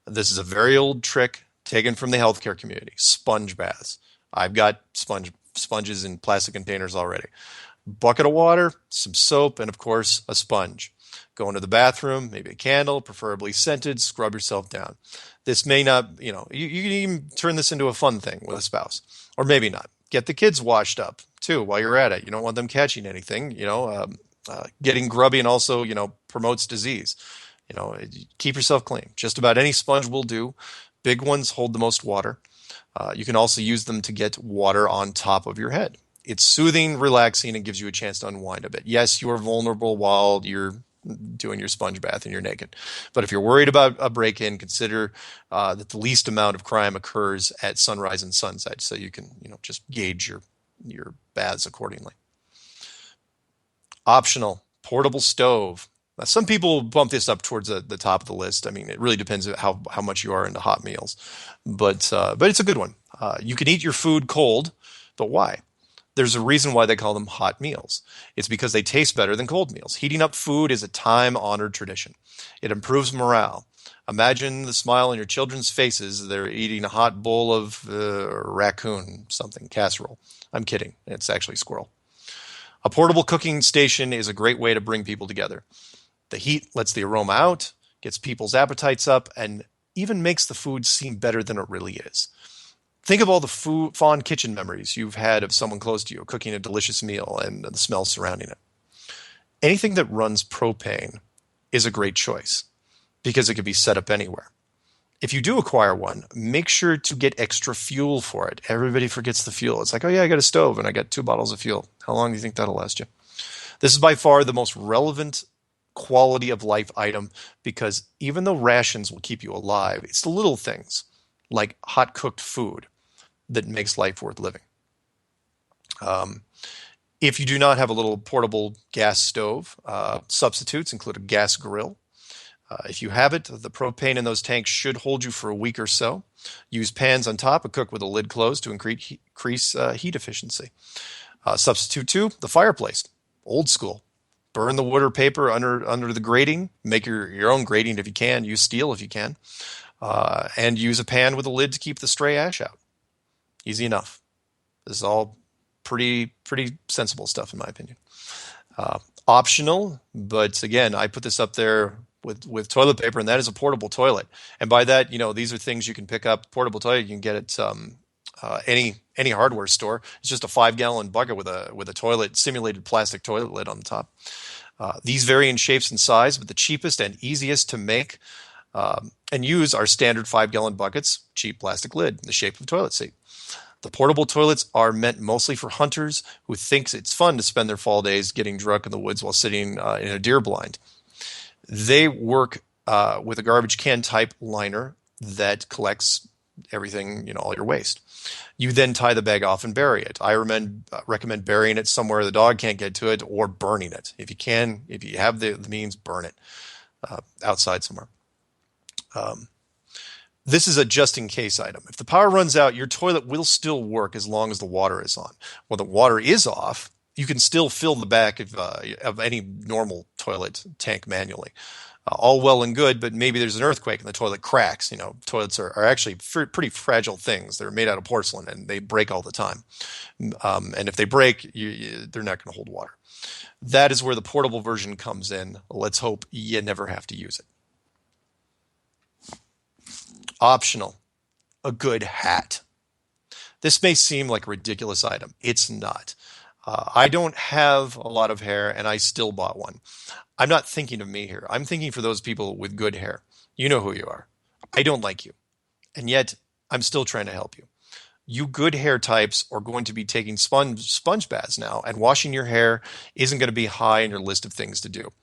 This is a very old trick taken from the healthcare community. Sponge baths. I've got sponges in plastic containers already. Bucket of water, some soap, and of course, a sponge. Go into the bathroom, maybe a candle, preferably scented, scrub yourself down. This may not, you can even turn this into a fun thing with a spouse. Or maybe not. Get the kids washed up, too, while you're at it. You don't want them catching anything, getting grubby and also, promotes disease. Keep yourself clean. Just about any sponge will do. Big ones hold the most water. You can also use them to get water on top of your head. It's soothing, relaxing, and gives you a chance to unwind a bit. Yes, you are vulnerable while you're doing your sponge bath and you're naked. But if you're worried about a break-in, consider that the least amount of crime occurs at sunrise and sunset, so you can, just gauge your baths accordingly. Optional, portable stove. Now, some people bump this up towards the top of the list. I mean, it really depends on how much you are into hot meals, but it's a good one. You can eat your food cold, but why? There's a reason why they call them hot meals. It's because they taste better than cold meals. Heating up food is a time-honored tradition. It improves morale. Imagine the smile on your children's faces. They're eating a hot bowl of raccoon something, casserole. I'm kidding. It's actually squirrel. A portable cooking station is a great way to bring people together. The heat lets the aroma out, gets people's appetites up, and even makes the food seem better than it really is. Think of all the fond kitchen memories you've had of someone close to you cooking a delicious meal and the smell surrounding it. Anything that runs propane is a great choice because it can be set up anywhere. If you do acquire one, make sure to get extra fuel for it. Everybody forgets the fuel. It's like, oh yeah, I got a stove and I got 2 bottles of fuel. How long do you think that'll last you? This is by far the most relevant quality of life item because even though rations will keep you alive, it's the little things like hot cooked food that makes life worth living. If you do not have a little portable gas stove, substitutes include a gas grill. If you have it, the propane in those tanks should hold you for a week or so. Use pans on top and cook with a lid closed to increase heat efficiency. Substitute 2, the fireplace. Old school. Burn the wood or paper under the grating. Make your own grating if you can. Use steel if you can. And use a pan with a lid to keep the stray ash out. Easy enough. This is all pretty sensible stuff in my opinion. Optional, but again, I put this up there with toilet paper, and that is a portable toilet. And by that, these are things you can pick up. Portable toilet you can get at any hardware store. It's just a 5-gallon bucket with a toilet, simulated plastic toilet lid on the top. These vary in shapes and size, but the cheapest and easiest to make and use are standard 5-gallon buckets, cheap plastic lid, the shape of a toilet seat. The portable toilets are meant mostly for hunters who think it's fun to spend their fall days getting drunk in the woods while sitting in a deer blind. They work with a garbage can type liner that collects everything, all your waste. You then tie the bag off and bury it. I recommend burying it somewhere the dog can't get to it or burning it. If you have the means, burn it outside somewhere. This is a just-in-case item. If the power runs out, your toilet will still work as long as the water is on. When the water is off, you can still fill the back of any normal toilet tank manually. All well and good, but maybe there's an earthquake and the toilet cracks. Toilets are actually pretty fragile things. They're made out of porcelain and they break all the time. And if they break, they're not going to hold water. That is where the portable version comes in. Let's hope you never have to use it. Optional, a good hat. This may seem like a ridiculous item. It's not. I don't have a lot of hair, and I still bought one. I'm not thinking of me here. I'm thinking for those people with good hair. You know who you are. I don't like you. And yet, I'm still trying to help you. You good hair types are going to be taking sponge baths now, and washing your hair isn't going to be high on your list of things to do.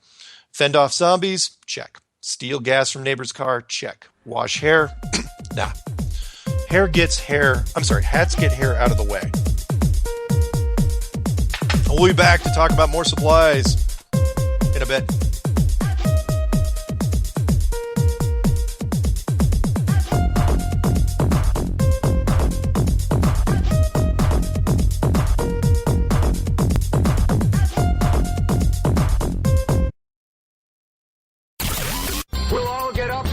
Fend off zombies? Check. Steal gas from neighbor's car? Check. Wash hair? Nah. Hats get hair out of the way. And we'll be back to talk about more supplies in a bit. We'll all get up.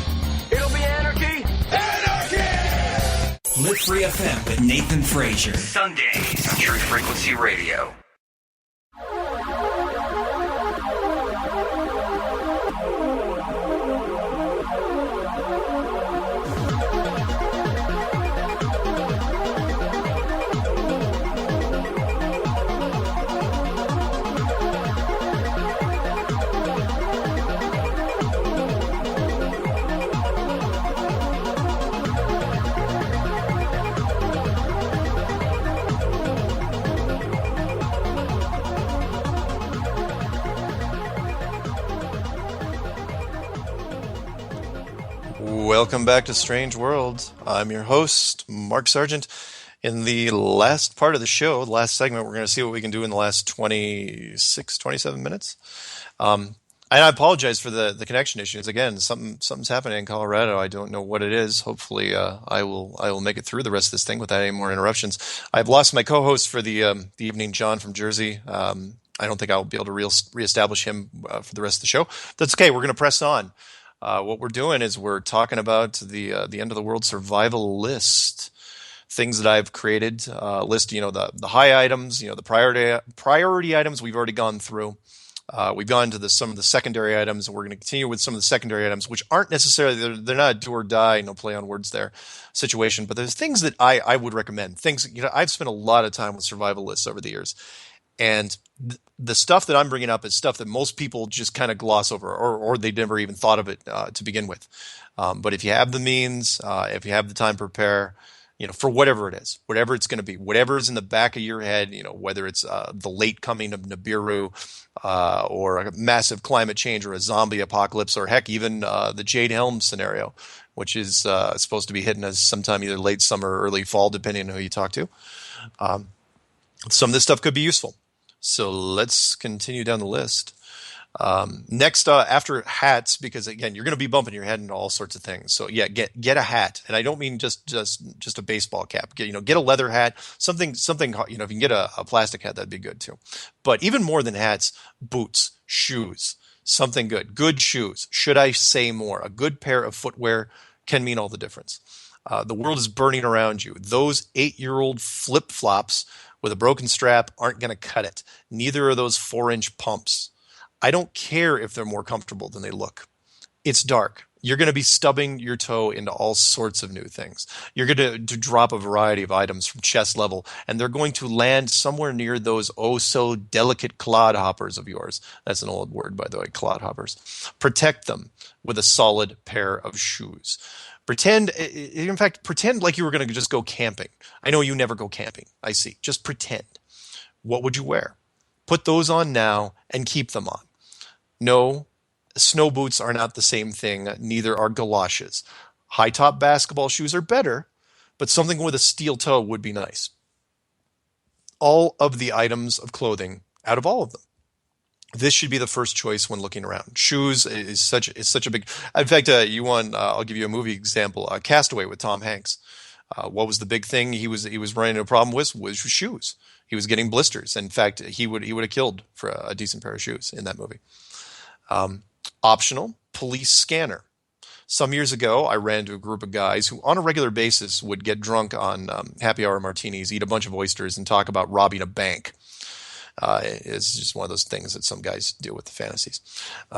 It'll be anarchy. Anarchy! Lit Free FM with Nathan Frazier. Sundays on True Frequency Radio. Welcome back to Strange World. I'm your host, Mark Sargent. In the last part of the show, the last segment, we're going to see what we can do in the last 27 minutes. And I apologize for the connection issues. Again, something's happening in Colorado. I don't know what it is. Hopefully, I will make it through the rest of this thing without any more interruptions. I've lost my co-host for the evening, John from Jersey. I don't think I'll be able to reestablish him for the rest of the show. That's okay. We're going to press on. What we're doing is we're talking about the end of the world survival list, things that I've created. List, the high items, the priority items we've already gone through. We've gone to some of the secondary items, and we're going to continue with some of the secondary items, which aren't necessarily they're not a do or die, no play on words there situation. But there's things that I would recommend. Things I've spent a lot of time with survival lists over the years. And the stuff that I'm bringing up is stuff that most people just kind of gloss over, or they never even thought of it to begin with. But if you have the means, if you have the time to prepare, for whatever it is, whatever it's going to be, whatever is in the back of your head, whether it's the late coming of Nibiru, or a massive climate change, or a zombie apocalypse, or heck, even the Jade Helm scenario, which is supposed to be hitting us sometime either late summer or early fall, depending on who you talk to. Some of this stuff could be useful. So let's continue down the list. Next, after hats, because again, you're going to be bumping your head into all sorts of things. So yeah, get a hat, and I don't mean just a baseball cap. Get a leather hat, something. If you can get a plastic hat, that'd be good too. But even more than hats, boots, shoes, something good. Good shoes. Should I say more? A good pair of footwear can mean all the difference. The world is burning around you. Those 8-year-old flip-flops with a broken strap aren't going to cut it. Neither are those 4-inch pumps. I don't care if they're more comfortable than they look. It's dark. You're going to be stubbing your toe into all sorts of new things. You're going to drop a variety of items from chest level, and they're going to land somewhere near those oh-so-delicate clodhoppers of yours. That's an old word, by the way, clodhoppers. Protect them with a solid pair of shoes. Pretend like you were going to just go camping. I know you never go camping. I see. Just pretend. What would you wear? Put those on now and keep them on. No, snow boots are not the same thing. Neither are galoshes. High-top basketball shoes are better, but something with a steel toe would be nice. All of the items of clothing, out of all of them, this should be the first choice when looking around. Shoes is such a big. In fact, I'll give you a movie example. Castaway with Tom Hanks. What was the big thing he was running into a problem with? Was shoes. He was getting blisters. In fact, he would have killed for a decent pair of shoes in that movie. Optional, police scanner. Some years ago, I ran into a group of guys who, on a regular basis, would get drunk on happy hour martinis, eat a bunch of oysters, and talk about robbing a bank. It's just one of those things that some guys do with the fantasies.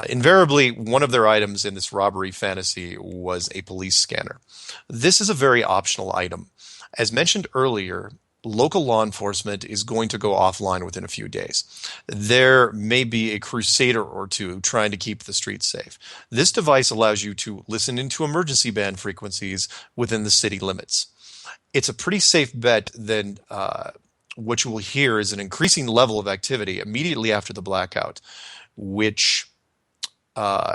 Invariably, one of their items in this robbery fantasy was a police scanner. This is a very optional item. As mentioned earlier, local law enforcement is going to go offline within a few days. There may be a crusader or two trying to keep the streets safe. This device allows you to listen into emergency band frequencies within the city limits. It's a pretty safe bet than what you will hear is an increasing level of activity immediately after the blackout, which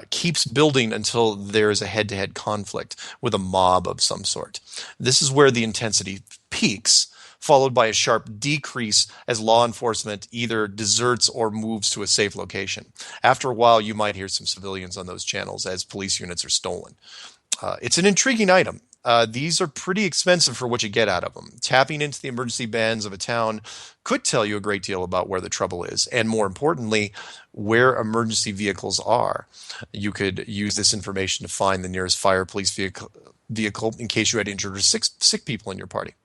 keeps building until there is a head-to-head conflict with a mob of some sort. This is where the intensity peaks, followed by a sharp decrease as law enforcement either deserts or moves to a safe location. After a while, you might hear some civilians on those channels as police units are stolen. It's an intriguing item. These are pretty expensive for what you get out of them. Tapping into the emergency bands of a town could tell you a great deal about where the trouble is, and more importantly, where emergency vehicles are. You could use this information to find the nearest fire police vehicle in case you had injured or sick people in your party.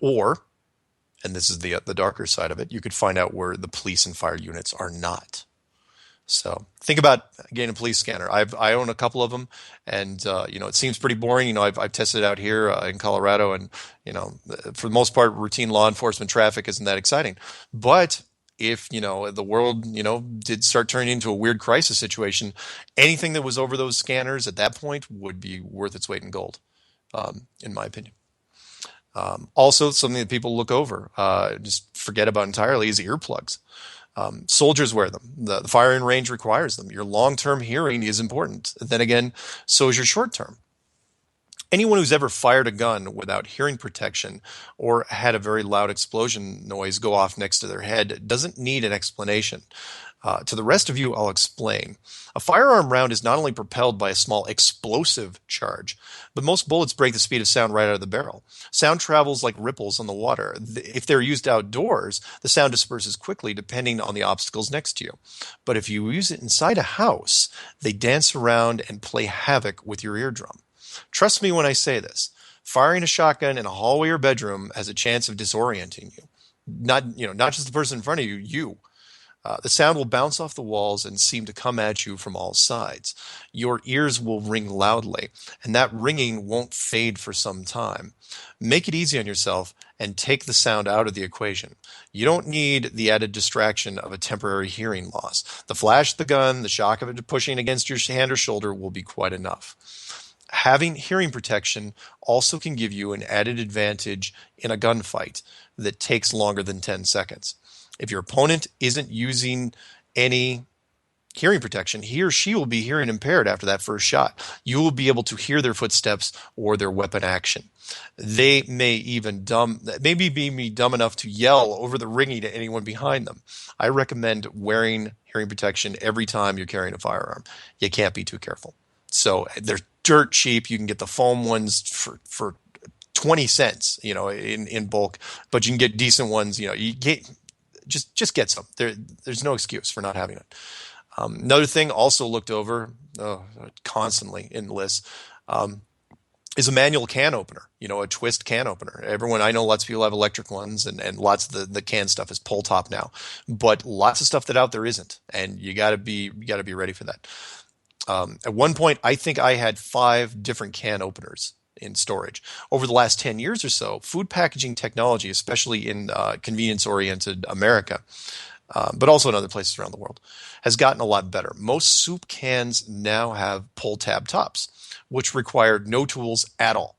Or, and this is the darker side of it, you could find out where the police and fire units are not. So think about getting a police scanner. I own a couple of them, and it seems pretty boring. I've tested it out here in Colorado, and for the most part, routine law enforcement traffic isn't that exciting. But if the world did start turning into a weird crisis situation, anything that was over those scanners at that point would be worth its weight in gold, in my opinion. Also, something that people look over, just forget about entirely, is earplugs. Soldiers wear them. The firing range requires them. Your long-term hearing is important. Then again, so is your short-term. Anyone who's ever fired a gun without hearing protection or had a very loud explosion noise go off next to their head doesn't need an explanation. To the rest of you, I'll explain. A firearm round is not only propelled by a small explosive charge, but most bullets break the speed of sound right out of the barrel. Sound travels like ripples on the water. If they're used outdoors, the sound disperses quickly depending on the obstacles next to you. But if you use it inside a house, they dance around and play havoc with your eardrum. Trust me when I say this. Firing a shotgun in a hallway or bedroom has a chance of disorienting you. Not just the person in front of you, you. The sound will bounce off the walls and seem to come at you from all sides. Your ears will ring loudly, and that ringing won't fade for some time. Make it easy on yourself and take the sound out of the equation. You don't need the added distraction of a temporary hearing loss. The flash of the gun, the shock of it pushing against your hand or shoulder will be quite enough. Having hearing protection also can give you an added advantage in a gunfight that takes longer than 10 seconds. If your opponent isn't using any hearing protection, he or she will be hearing impaired after that first shot. You will be able to hear their footsteps or their weapon action. They may even be dumb enough to yell over the ringing to anyone behind them. I recommend wearing hearing protection every time you're carrying a firearm. You can't be too careful. So they're dirt cheap. You can get the foam ones for 20 cents, in bulk, but you can get decent ones, you get. Just get some. There's no excuse for not having it. Another thing also looked over constantly in lists is a manual can opener, a twist can opener. I know lots of people have electric ones, and lots of the can stuff is pull top now, but lots of stuff that out there isn't, and you gotta be ready for that. At one point, I think I had 5 different can openers in storage. Over the last 10 years or so, food packaging technology, especially in convenience-oriented America, but also in other places around the world, has gotten a lot better. Most soup cans now have pull-tab tops, which require no tools at all.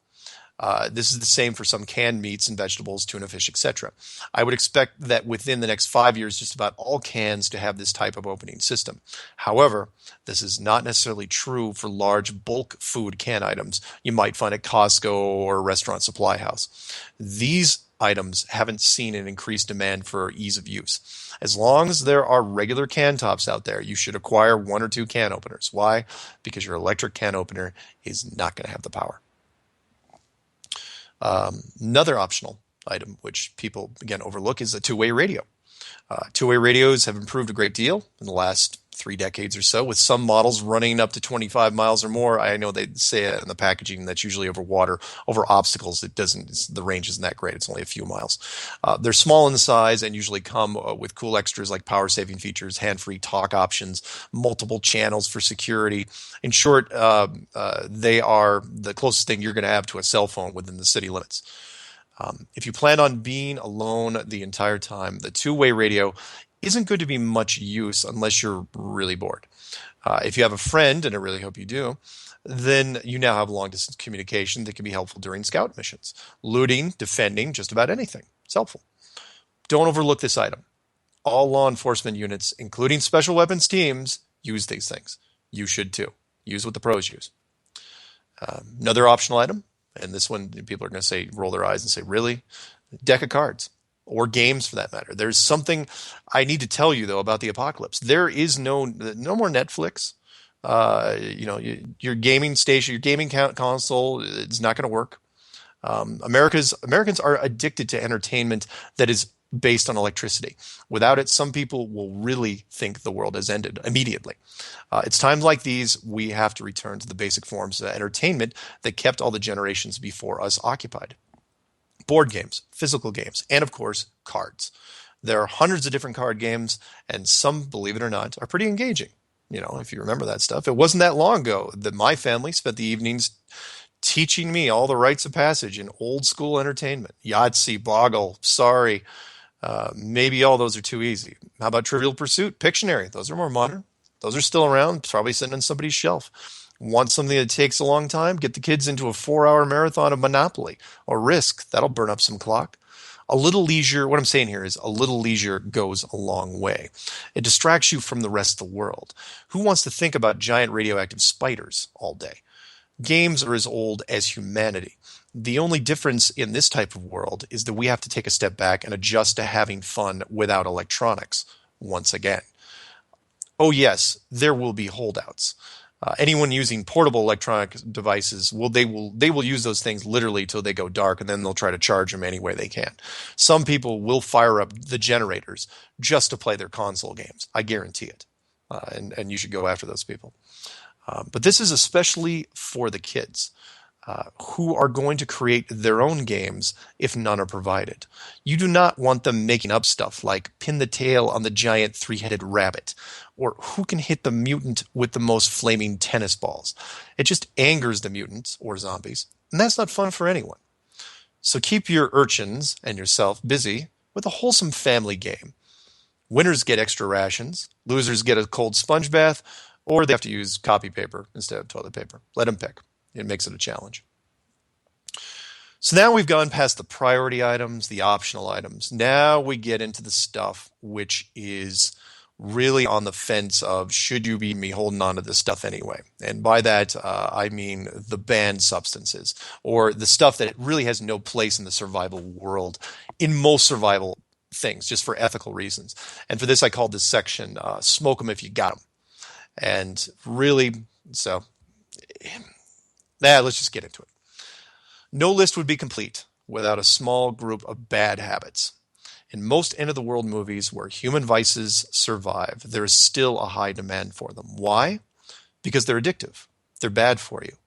This is the same for some canned meats and vegetables, tuna, fish, etc. I would expect that within the next 5 years, just about all cans to have this type of opening system. However, this is not necessarily true for large bulk food can items you might find at Costco or a restaurant supply house. These items haven't seen an increased demand for ease of use. As long as there are regular can tops out there, you should acquire 1 or 2 can openers. Why? Because your electric can opener is not going to have the power. Another optional item, which people, again, overlook, is a two-way radio. Two-way radios have improved a great deal in the last 3 decades or so, with some models running up to 25 miles or more. I know they say it in the packaging that's usually over water, over obstacles. The range isn't that great. It's only a few miles. They're small in size and usually come with cool extras like power saving features, hand-free talk options, multiple channels for security. In short, they are the closest thing you're going to have to a cell phone within the city limits. If you plan on being alone the entire time, the two-way radio isn't going to be much use unless you're really bored. If you have a friend, and I really hope you do, then you now have long-distance communication that can be helpful during scout missions. Looting, defending, just about anything. It's helpful. Don't overlook this item. All law enforcement units, including special weapons teams, use these things. You should too. Use what the pros use. Another optional item, and this one people are going to say, roll their eyes and say, really? Deck of cards. Or games for that matter. There's something I need to tell you though about the apocalypse. There is no more Netflix. Your gaming station, your gaming console is not going to work. Americans are addicted to entertainment that is based on electricity. Without it, some people will really think the world has ended immediately. It's times like these we have to return to the basic forms of entertainment that kept all the generations before us occupied. Board games, physical games, and of course, cards. There are hundreds of different card games, and some, believe it or not, are pretty engaging. If you remember that stuff. It wasn't that long ago that my family spent the evenings teaching me all the rites of passage in old school entertainment. Yahtzee, Boggle, Sorry. Maybe all those are too easy. How about Trivial Pursuit, Pictionary? Those are more modern. Those are still around, probably sitting on somebody's shelf. Want something that takes a long time? Get the kids into a 4-hour marathon of Monopoly or Risk. That'll burn up some clock. A little leisure, what I'm saying here is a little leisure goes a long way. It distracts you from the rest of the world. Who wants to think about giant radioactive spiders all day? Games are as old as humanity. The only difference in this type of world is that we have to take a step back and adjust to having fun without electronics once again. Oh yes, there will be holdouts. Anyone using portable electronic devices they will use those things literally till they go dark, and then they'll try to charge them any way they can. Some people will fire up the generators just to play their console games. I guarantee it, and you should go after those people. But this is especially for the kids who are going to create their own games if none are provided. You do not want them making up stuff like pin the tail on the giant 3-headed rabbit, or who can hit the mutant with the most flaming tennis balls. It just angers the mutants or zombies, and that's not fun for anyone. So keep your urchins and yourself busy with a wholesome family game. Winners get extra rations, losers get a cold sponge bath, or they have to use copy paper instead of toilet paper. Let them pick. It makes it a challenge. So now we've gone past the priority items, the optional items. Now we get into the stuff which is really on the fence of should you be holding on to this stuff anyway. And by that, I mean the banned substances, or the stuff that really has no place in the survival world, in most survival things, just for ethical reasons. And for this, I called this section, Smoke 'em if you got 'em. And really, let's just get into it. No list would be complete without a small group of bad habits. In most end-of-the-world movies where human vices survive, there is still a high demand for them. Why? Because they're addictive. They're bad for you.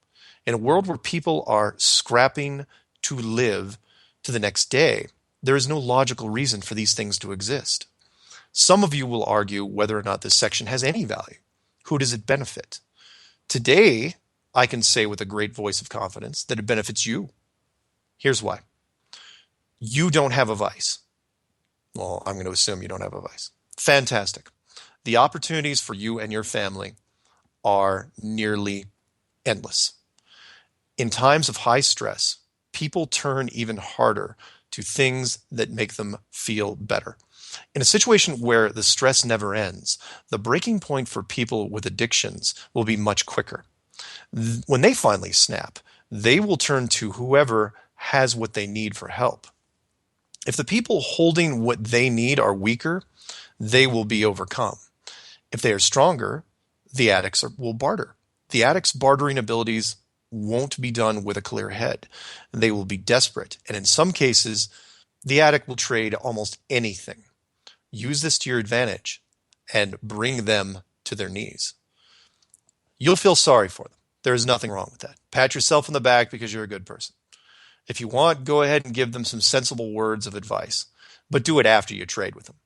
In a world where people are scrapping to live to the next day, there is no logical reason for these things to exist. Some of you will argue whether or not this section has any value. Who does it benefit? Today, I can say with a great voice of confidence that it benefits you. Here's why. You don't have a vice. Well, I'm going to assume you don't have a vice. Fantastic. The opportunities for you and your family are nearly endless. In times of high stress, people turn even harder to things that make them feel better. In a situation where the stress never ends, the breaking point for people with addictions will be much quicker. When they finally snap, they will turn to whoever has what they need for help. If the people holding what they need are weaker, they will be overcome. If they are stronger, the addicts will barter. The addicts' bartering abilities won't be done with a clear head. They will be desperate, and in some cases, the addict will trade almost anything. Use this to your advantage and bring them to their knees. You'll feel sorry for them. There is nothing wrong with that. Pat yourself on the back because you're a good person. If you want, go ahead and give them some sensible words of advice, but do it after you trade with them.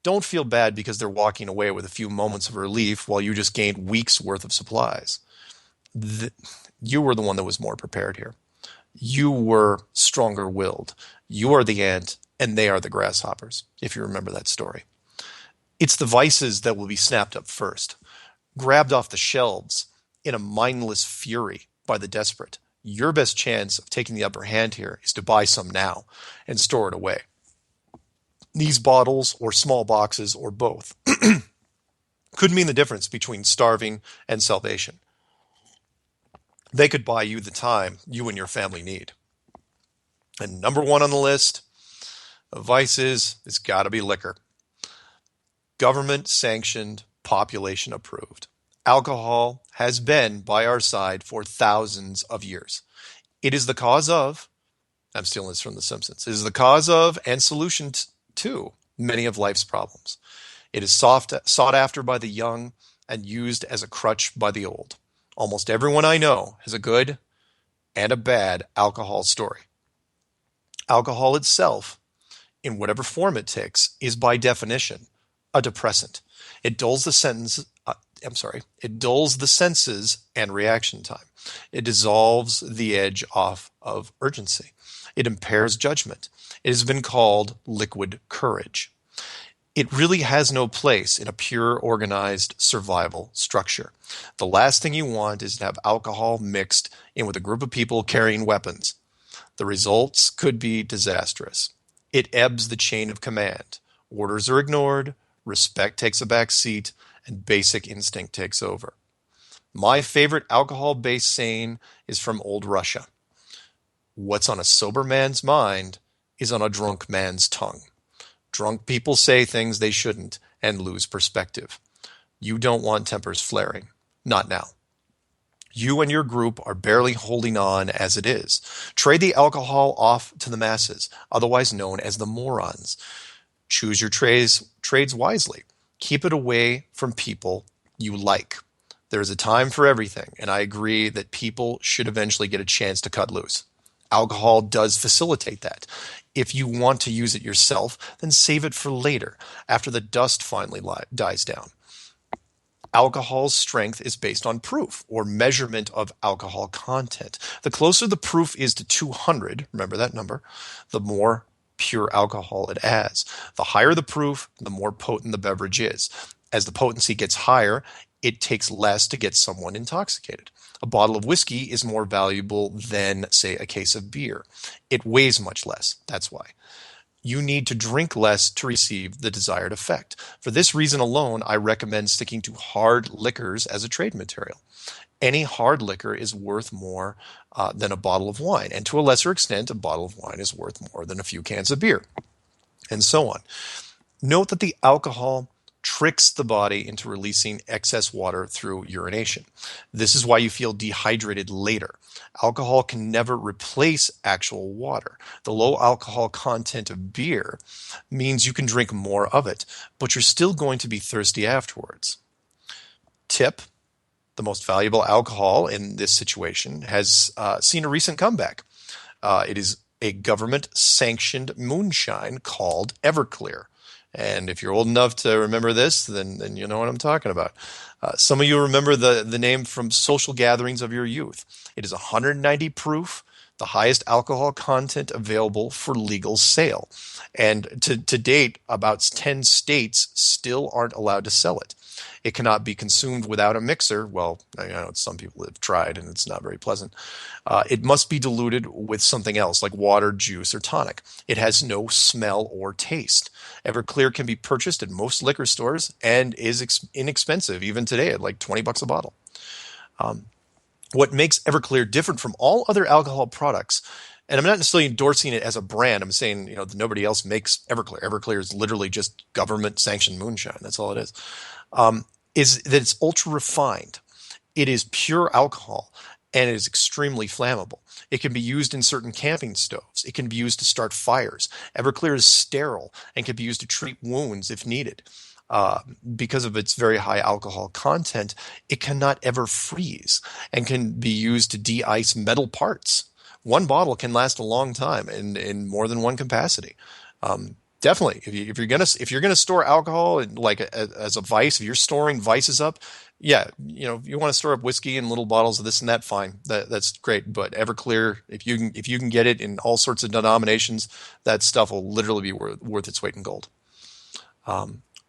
Don't feel bad because they're walking away with a few moments of relief while you just gained weeks' worth of supplies. You were the one that was more prepared here. You were stronger-willed. You are the ant, and they are the grasshoppers, if you remember that story. It's the vices that will be snapped up first, grabbed off the shelves in a mindless fury by the desperate. Your best chance of taking the upper hand here is to buy some now and store it away. These bottles or small boxes or both could mean the difference between starving and salvation. They could buy you the time you and your family need. And number one on the list of vices has got to be liquor. Government sanctioned, population approved. Alcohol has been by our side for thousands of years. It is the cause of, I'm stealing this from The Simpsons, it is the cause of and solution to many of life's problems. It is sought after by the young and used as a crutch by the old. Almost everyone I know has a good and a bad alcohol story. Alcohol itself, in whatever form it takes, is by definition a depressant. It dulls the senses and reaction time. It dissolves the edge off of urgency. It impairs judgment. It has been called liquid courage. It really has no place in a pure, organized survival structure. The last thing you want is to have alcohol mixed in with a group of people carrying weapons. The results could be disastrous. It ebbs the chain of command. Orders are ignored, respect takes a back seat, and basic instinct takes over. My favorite alcohol-based saying is from old Russia. What's on a sober man's mind is on a drunk man's tongue. Drunk people say things they shouldn't and lose perspective. You don't want tempers flaring. Not now. You and your group are barely holding on as it is. Trade the alcohol off to the masses, otherwise known as the morons. Choose your trades wisely. Keep it away from people you like. There is a time for everything, and I agree that people should eventually get a chance to cut loose. Alcohol does facilitate that. If you want to use it yourself, then save it for later, after the dust finally dies down. Alcohol's strength is based on proof, or measurement of alcohol content. The closer the proof is to 200, remember that number, the more pure alcohol it adds. The higher the proof, the more potent the beverage is. As the potency gets higher, it takes less to get someone intoxicated. A bottle of whiskey is more valuable than, say, a case of beer. It weighs much less. That's why. You need to drink less to receive the desired effect. For this reason alone, I recommend sticking to hard liquors as a trade material. Any hard liquor is worth more than a bottle of wine. And to a lesser extent, a bottle of wine is worth more than a few cans of beer, and so on. Note that the alcohol tricks the body into releasing excess water through urination. This is why you feel dehydrated later. Alcohol can never replace actual water. The low alcohol content of beer means you can drink more of it, but you're still going to be thirsty afterwards. Tip: the most valuable alcohol in this situation has seen a recent comeback. It is a government-sanctioned moonshine called Everclear. And if you're old enough to remember this, then you know what I'm talking about. Some of you remember the name from social gatherings of your youth. It is 190 proof, the highest alcohol content available for legal sale. And to date, about 10 states still aren't allowed to sell it. It cannot be consumed without a mixer. Well, I know some people have tried and it's not very pleasant. It must be diluted with something else like water, juice, or tonic. It has no smell or taste. Everclear can be purchased at most liquor stores and is inexpensive even today at like $20 a bottle. What makes Everclear different from all other alcohol products, and I'm not necessarily endorsing it as a brand. I'm saying, that nobody else makes Everclear. Everclear is literally just government-sanctioned moonshine. That's all it is that it's ultra refined. It is pure alcohol, and it is extremely flammable. It can be used in certain camping stoves. It can be used to start fires. Everclear is sterile and can be used to treat wounds if needed. because of its very high alcohol content, it cannot ever freeze and can be used to de-ice metal parts. One bottle can last a long time in more than one capacity. Definitely, if you're gonna store alcohol like as a vice, if you're storing vices up, yeah, you want to store up whiskey in little bottles of this and that, fine, that's great. But Everclear, if you can get it in all sorts of denominations, that stuff will literally be worth its weight in gold.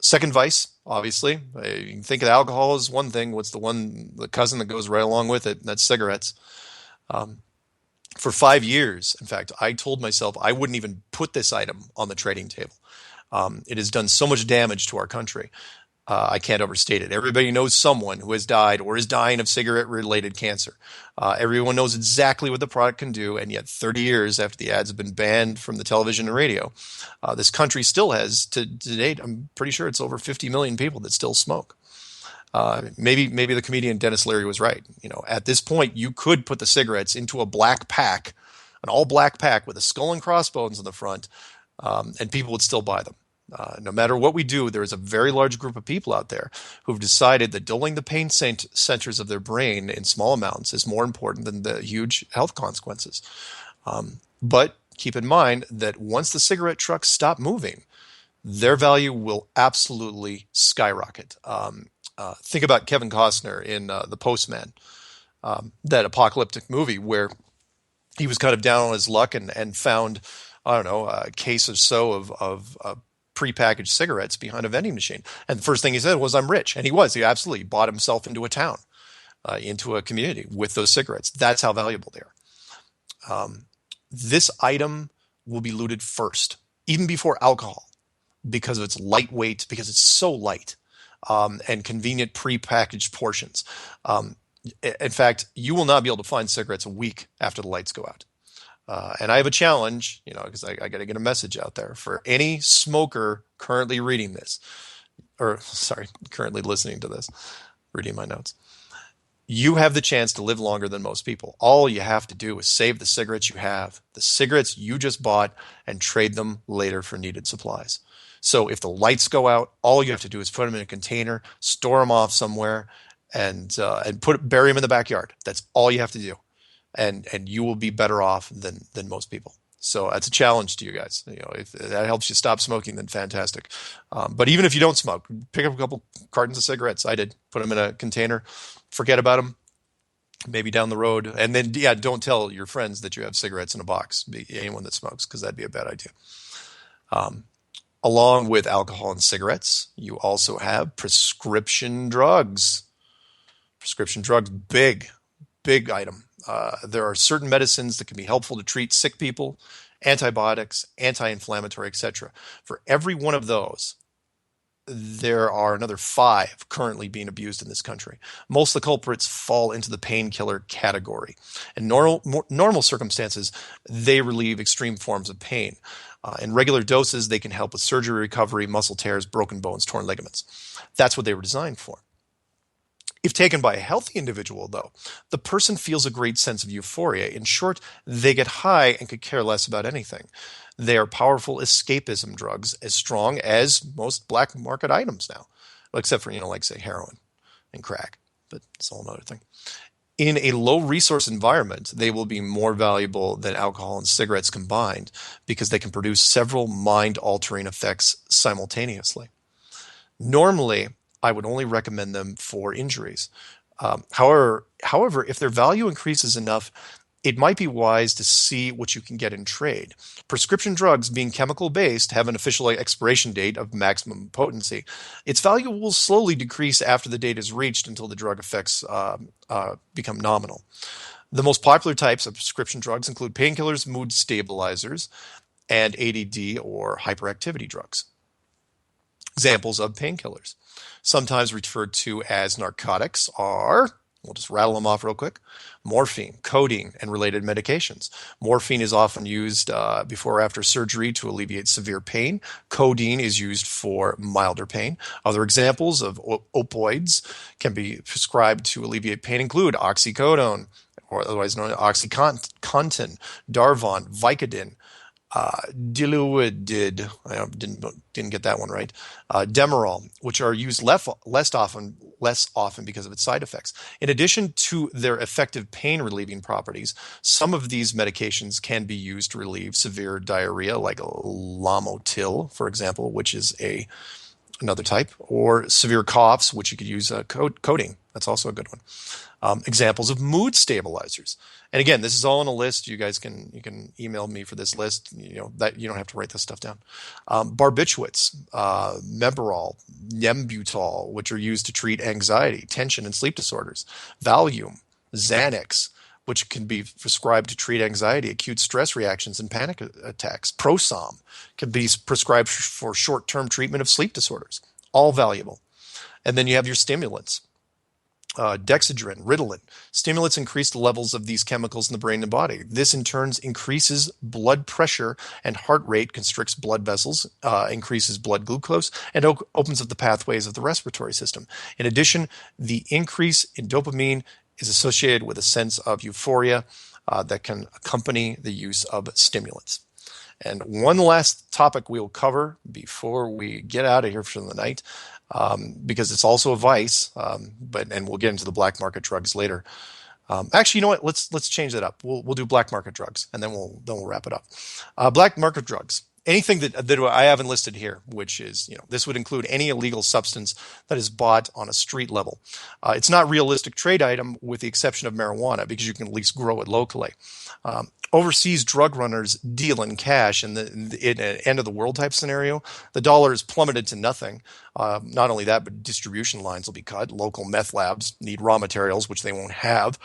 Second vice, obviously, you can think of alcohol as one thing. What's the cousin that goes right along with it? That's cigarettes. For 5 years, in fact, I told myself I wouldn't even put this item on the trading table. It has done so much damage to our country. I can't overstate it. Everybody knows someone who has died or is dying of cigarette-related cancer. Everyone knows exactly what the product can do, and yet 30 years after the ads have been banned from the television and radio, this country still has, to date, I'm pretty sure it's over 50 million people that still smoke. Maybe the comedian Dennis Leary was right. At this point, you could put the cigarettes into a black pack, an all-black pack with a skull and crossbones on the front, and people would still buy them. No matter what we do, there is a very large group of people out there who've decided that dulling the pain centers of their brain in small amounts is more important than the huge health consequences. But keep in mind that once the cigarette trucks stop moving, their value will absolutely skyrocket. Think about Kevin Costner in The Postman, that apocalyptic movie where he was kind of down on his luck and found, I don't know, a case or so of prepackaged cigarettes behind a vending machine. And the first thing he said was, "I'm rich." And he was. He absolutely bought himself into a town, into a community with those cigarettes. That's how valuable they are. This item will be looted first, even before alcohol, because of its lightweight, because it's so light. And convenient prepackaged portions. In fact, you will not be able to find cigarettes a week after the lights go out. And I have a challenge, because I got to get a message out there for any smoker currently reading this, currently listening to this, reading my notes. You have the chance to live longer than most people. All you have to do is save the cigarettes you have, the cigarettes you just bought, and trade them later for needed supplies. So if the lights go out, all you have to do is put them in a container, store them off somewhere, and bury them in the backyard. That's all you have to do, and you will be better off than most people. So that's a challenge to you guys. If that helps you stop smoking, then fantastic. But even if you don't smoke, pick up a couple cartons of cigarettes. I did. Put them in a container, forget about them. Maybe down the road, and then don't tell your friends that you have cigarettes in a box. Anyone that smokes, because that'd be a bad idea. Along with alcohol and cigarettes, you also have prescription drugs. Prescription drugs, big item. There are certain medicines that can be helpful to treat sick people, antibiotics, anti-inflammatory, etc. For every one of those, there are another 5 currently being abused in this country. Most of the culprits fall into the painkiller category. In normal circumstances, they relieve extreme forms of pain. In regular doses, they can help with surgery recovery, muscle tears, broken bones, torn ligaments. That's what they were designed for. If taken by a healthy individual, though, the person feels a great sense of euphoria. In short, they get high and could care less about anything. They are powerful escapism drugs, as strong as most black market items now, except for, like, say, heroin and crack. But it's all another thing. In a low-resource environment, they will be more valuable than alcohol and cigarettes combined because they can produce several mind-altering effects simultaneously. Normally, I would only recommend them for injuries. However, if their value increases enough, it might be wise to see what you can get in trade. Prescription drugs, being chemical-based, have an official expiration date of maximum potency. Its value will slowly decrease after the date is reached until the drug effects become nominal. The most popular types of prescription drugs include painkillers, mood stabilizers, and ADD or hyperactivity drugs. Examples of painkillers, sometimes referred to as narcotics, are, we'll just rattle them off real quick: morphine, codeine, and related medications. Morphine is often used before or after surgery to alleviate severe pain. Codeine is used for milder pain. Other examples of opioids can be prescribed to alleviate pain include oxycodone, or otherwise known as OxyContin, Darvon, Vicodin, Diluted, I didn't get that one right. Demerol, which are used less often because of its side effects. In addition to their effective pain relieving properties, some of these medications can be used to relieve severe diarrhea, like Lamotil, for example, which is another type, or severe coughs, which you could use codeine. That's also a good one. Examples of mood stabilizers. And again, this is all on a list. You guys you can email me for this list. That you don't have to write this stuff down. Barbiturates, Mebarol, Nembutal, which are used to treat anxiety, tension, and sleep disorders. Valium, Xanax, which can be prescribed to treat anxiety, acute stress reactions, and panic attacks. Prosom can be prescribed for short-term treatment of sleep disorders. All valuable. And then you have your stimulants. Dexedrine, Ritalin. Stimulants increase the levels of these chemicals in the brain and body. This in turn increases blood pressure and heart rate, constricts blood vessels, increases blood glucose, and opens up the pathways of the respiratory system. In addition, the increase in dopamine is associated with a sense of euphoria that can accompany the use of stimulants. And one last topic we'll cover before we get out of here for the night, because it's also a vice, and we'll get into the black market drugs later. Actually, you know what? Let's change that up. We'll do black market drugs, and then we'll wrap it up. Black market drugs. Anything that I haven't listed here, which is, this would include any illegal substance that is bought on a street level. It's not a realistic trade item with the exception of marijuana because you can at least grow it locally. Overseas drug runners deal in cash in an end of the world type scenario. The dollar is plummeted to nothing. Not only that, but distribution lines will be cut. Local meth labs need raw materials, which they won't have.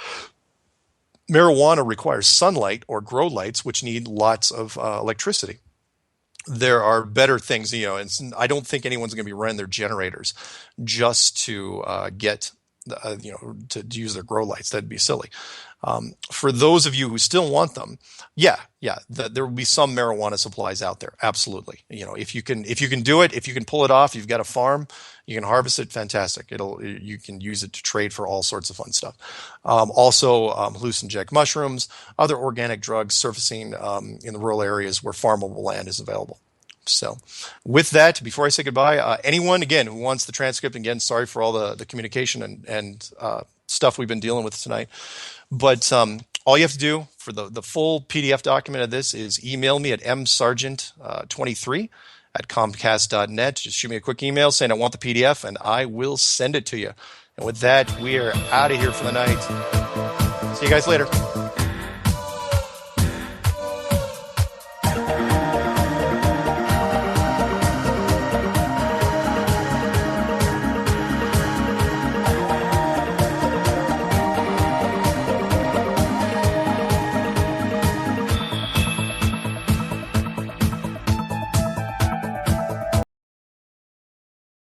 Marijuana requires sunlight or grow lights, which need lots of electricity. There are better things, and I don't think anyone's going to be running their generators just to get, to use their grow lights. That'd be silly. For those of you who still want them, there will be some marijuana supplies out there. Absolutely. If you can do it, if you can pull it off, you've got a farm, you can harvest it. Fantastic. You can use it to trade for all sorts of fun stuff. Also, hallucinogenic mushrooms, other organic drugs surfacing in the rural areas where farmable land is available. So with that, before I say goodbye, anyone, again, who wants the transcript, again, sorry for all the communication and stuff we've been dealing with tonight. But all you have to do for the full PDF document of this is email me at msargent23 at comcast.net. Just shoot me a quick email saying I want the PDF, and I will send it to you. And with that, we are out of here for the night. See you guys later.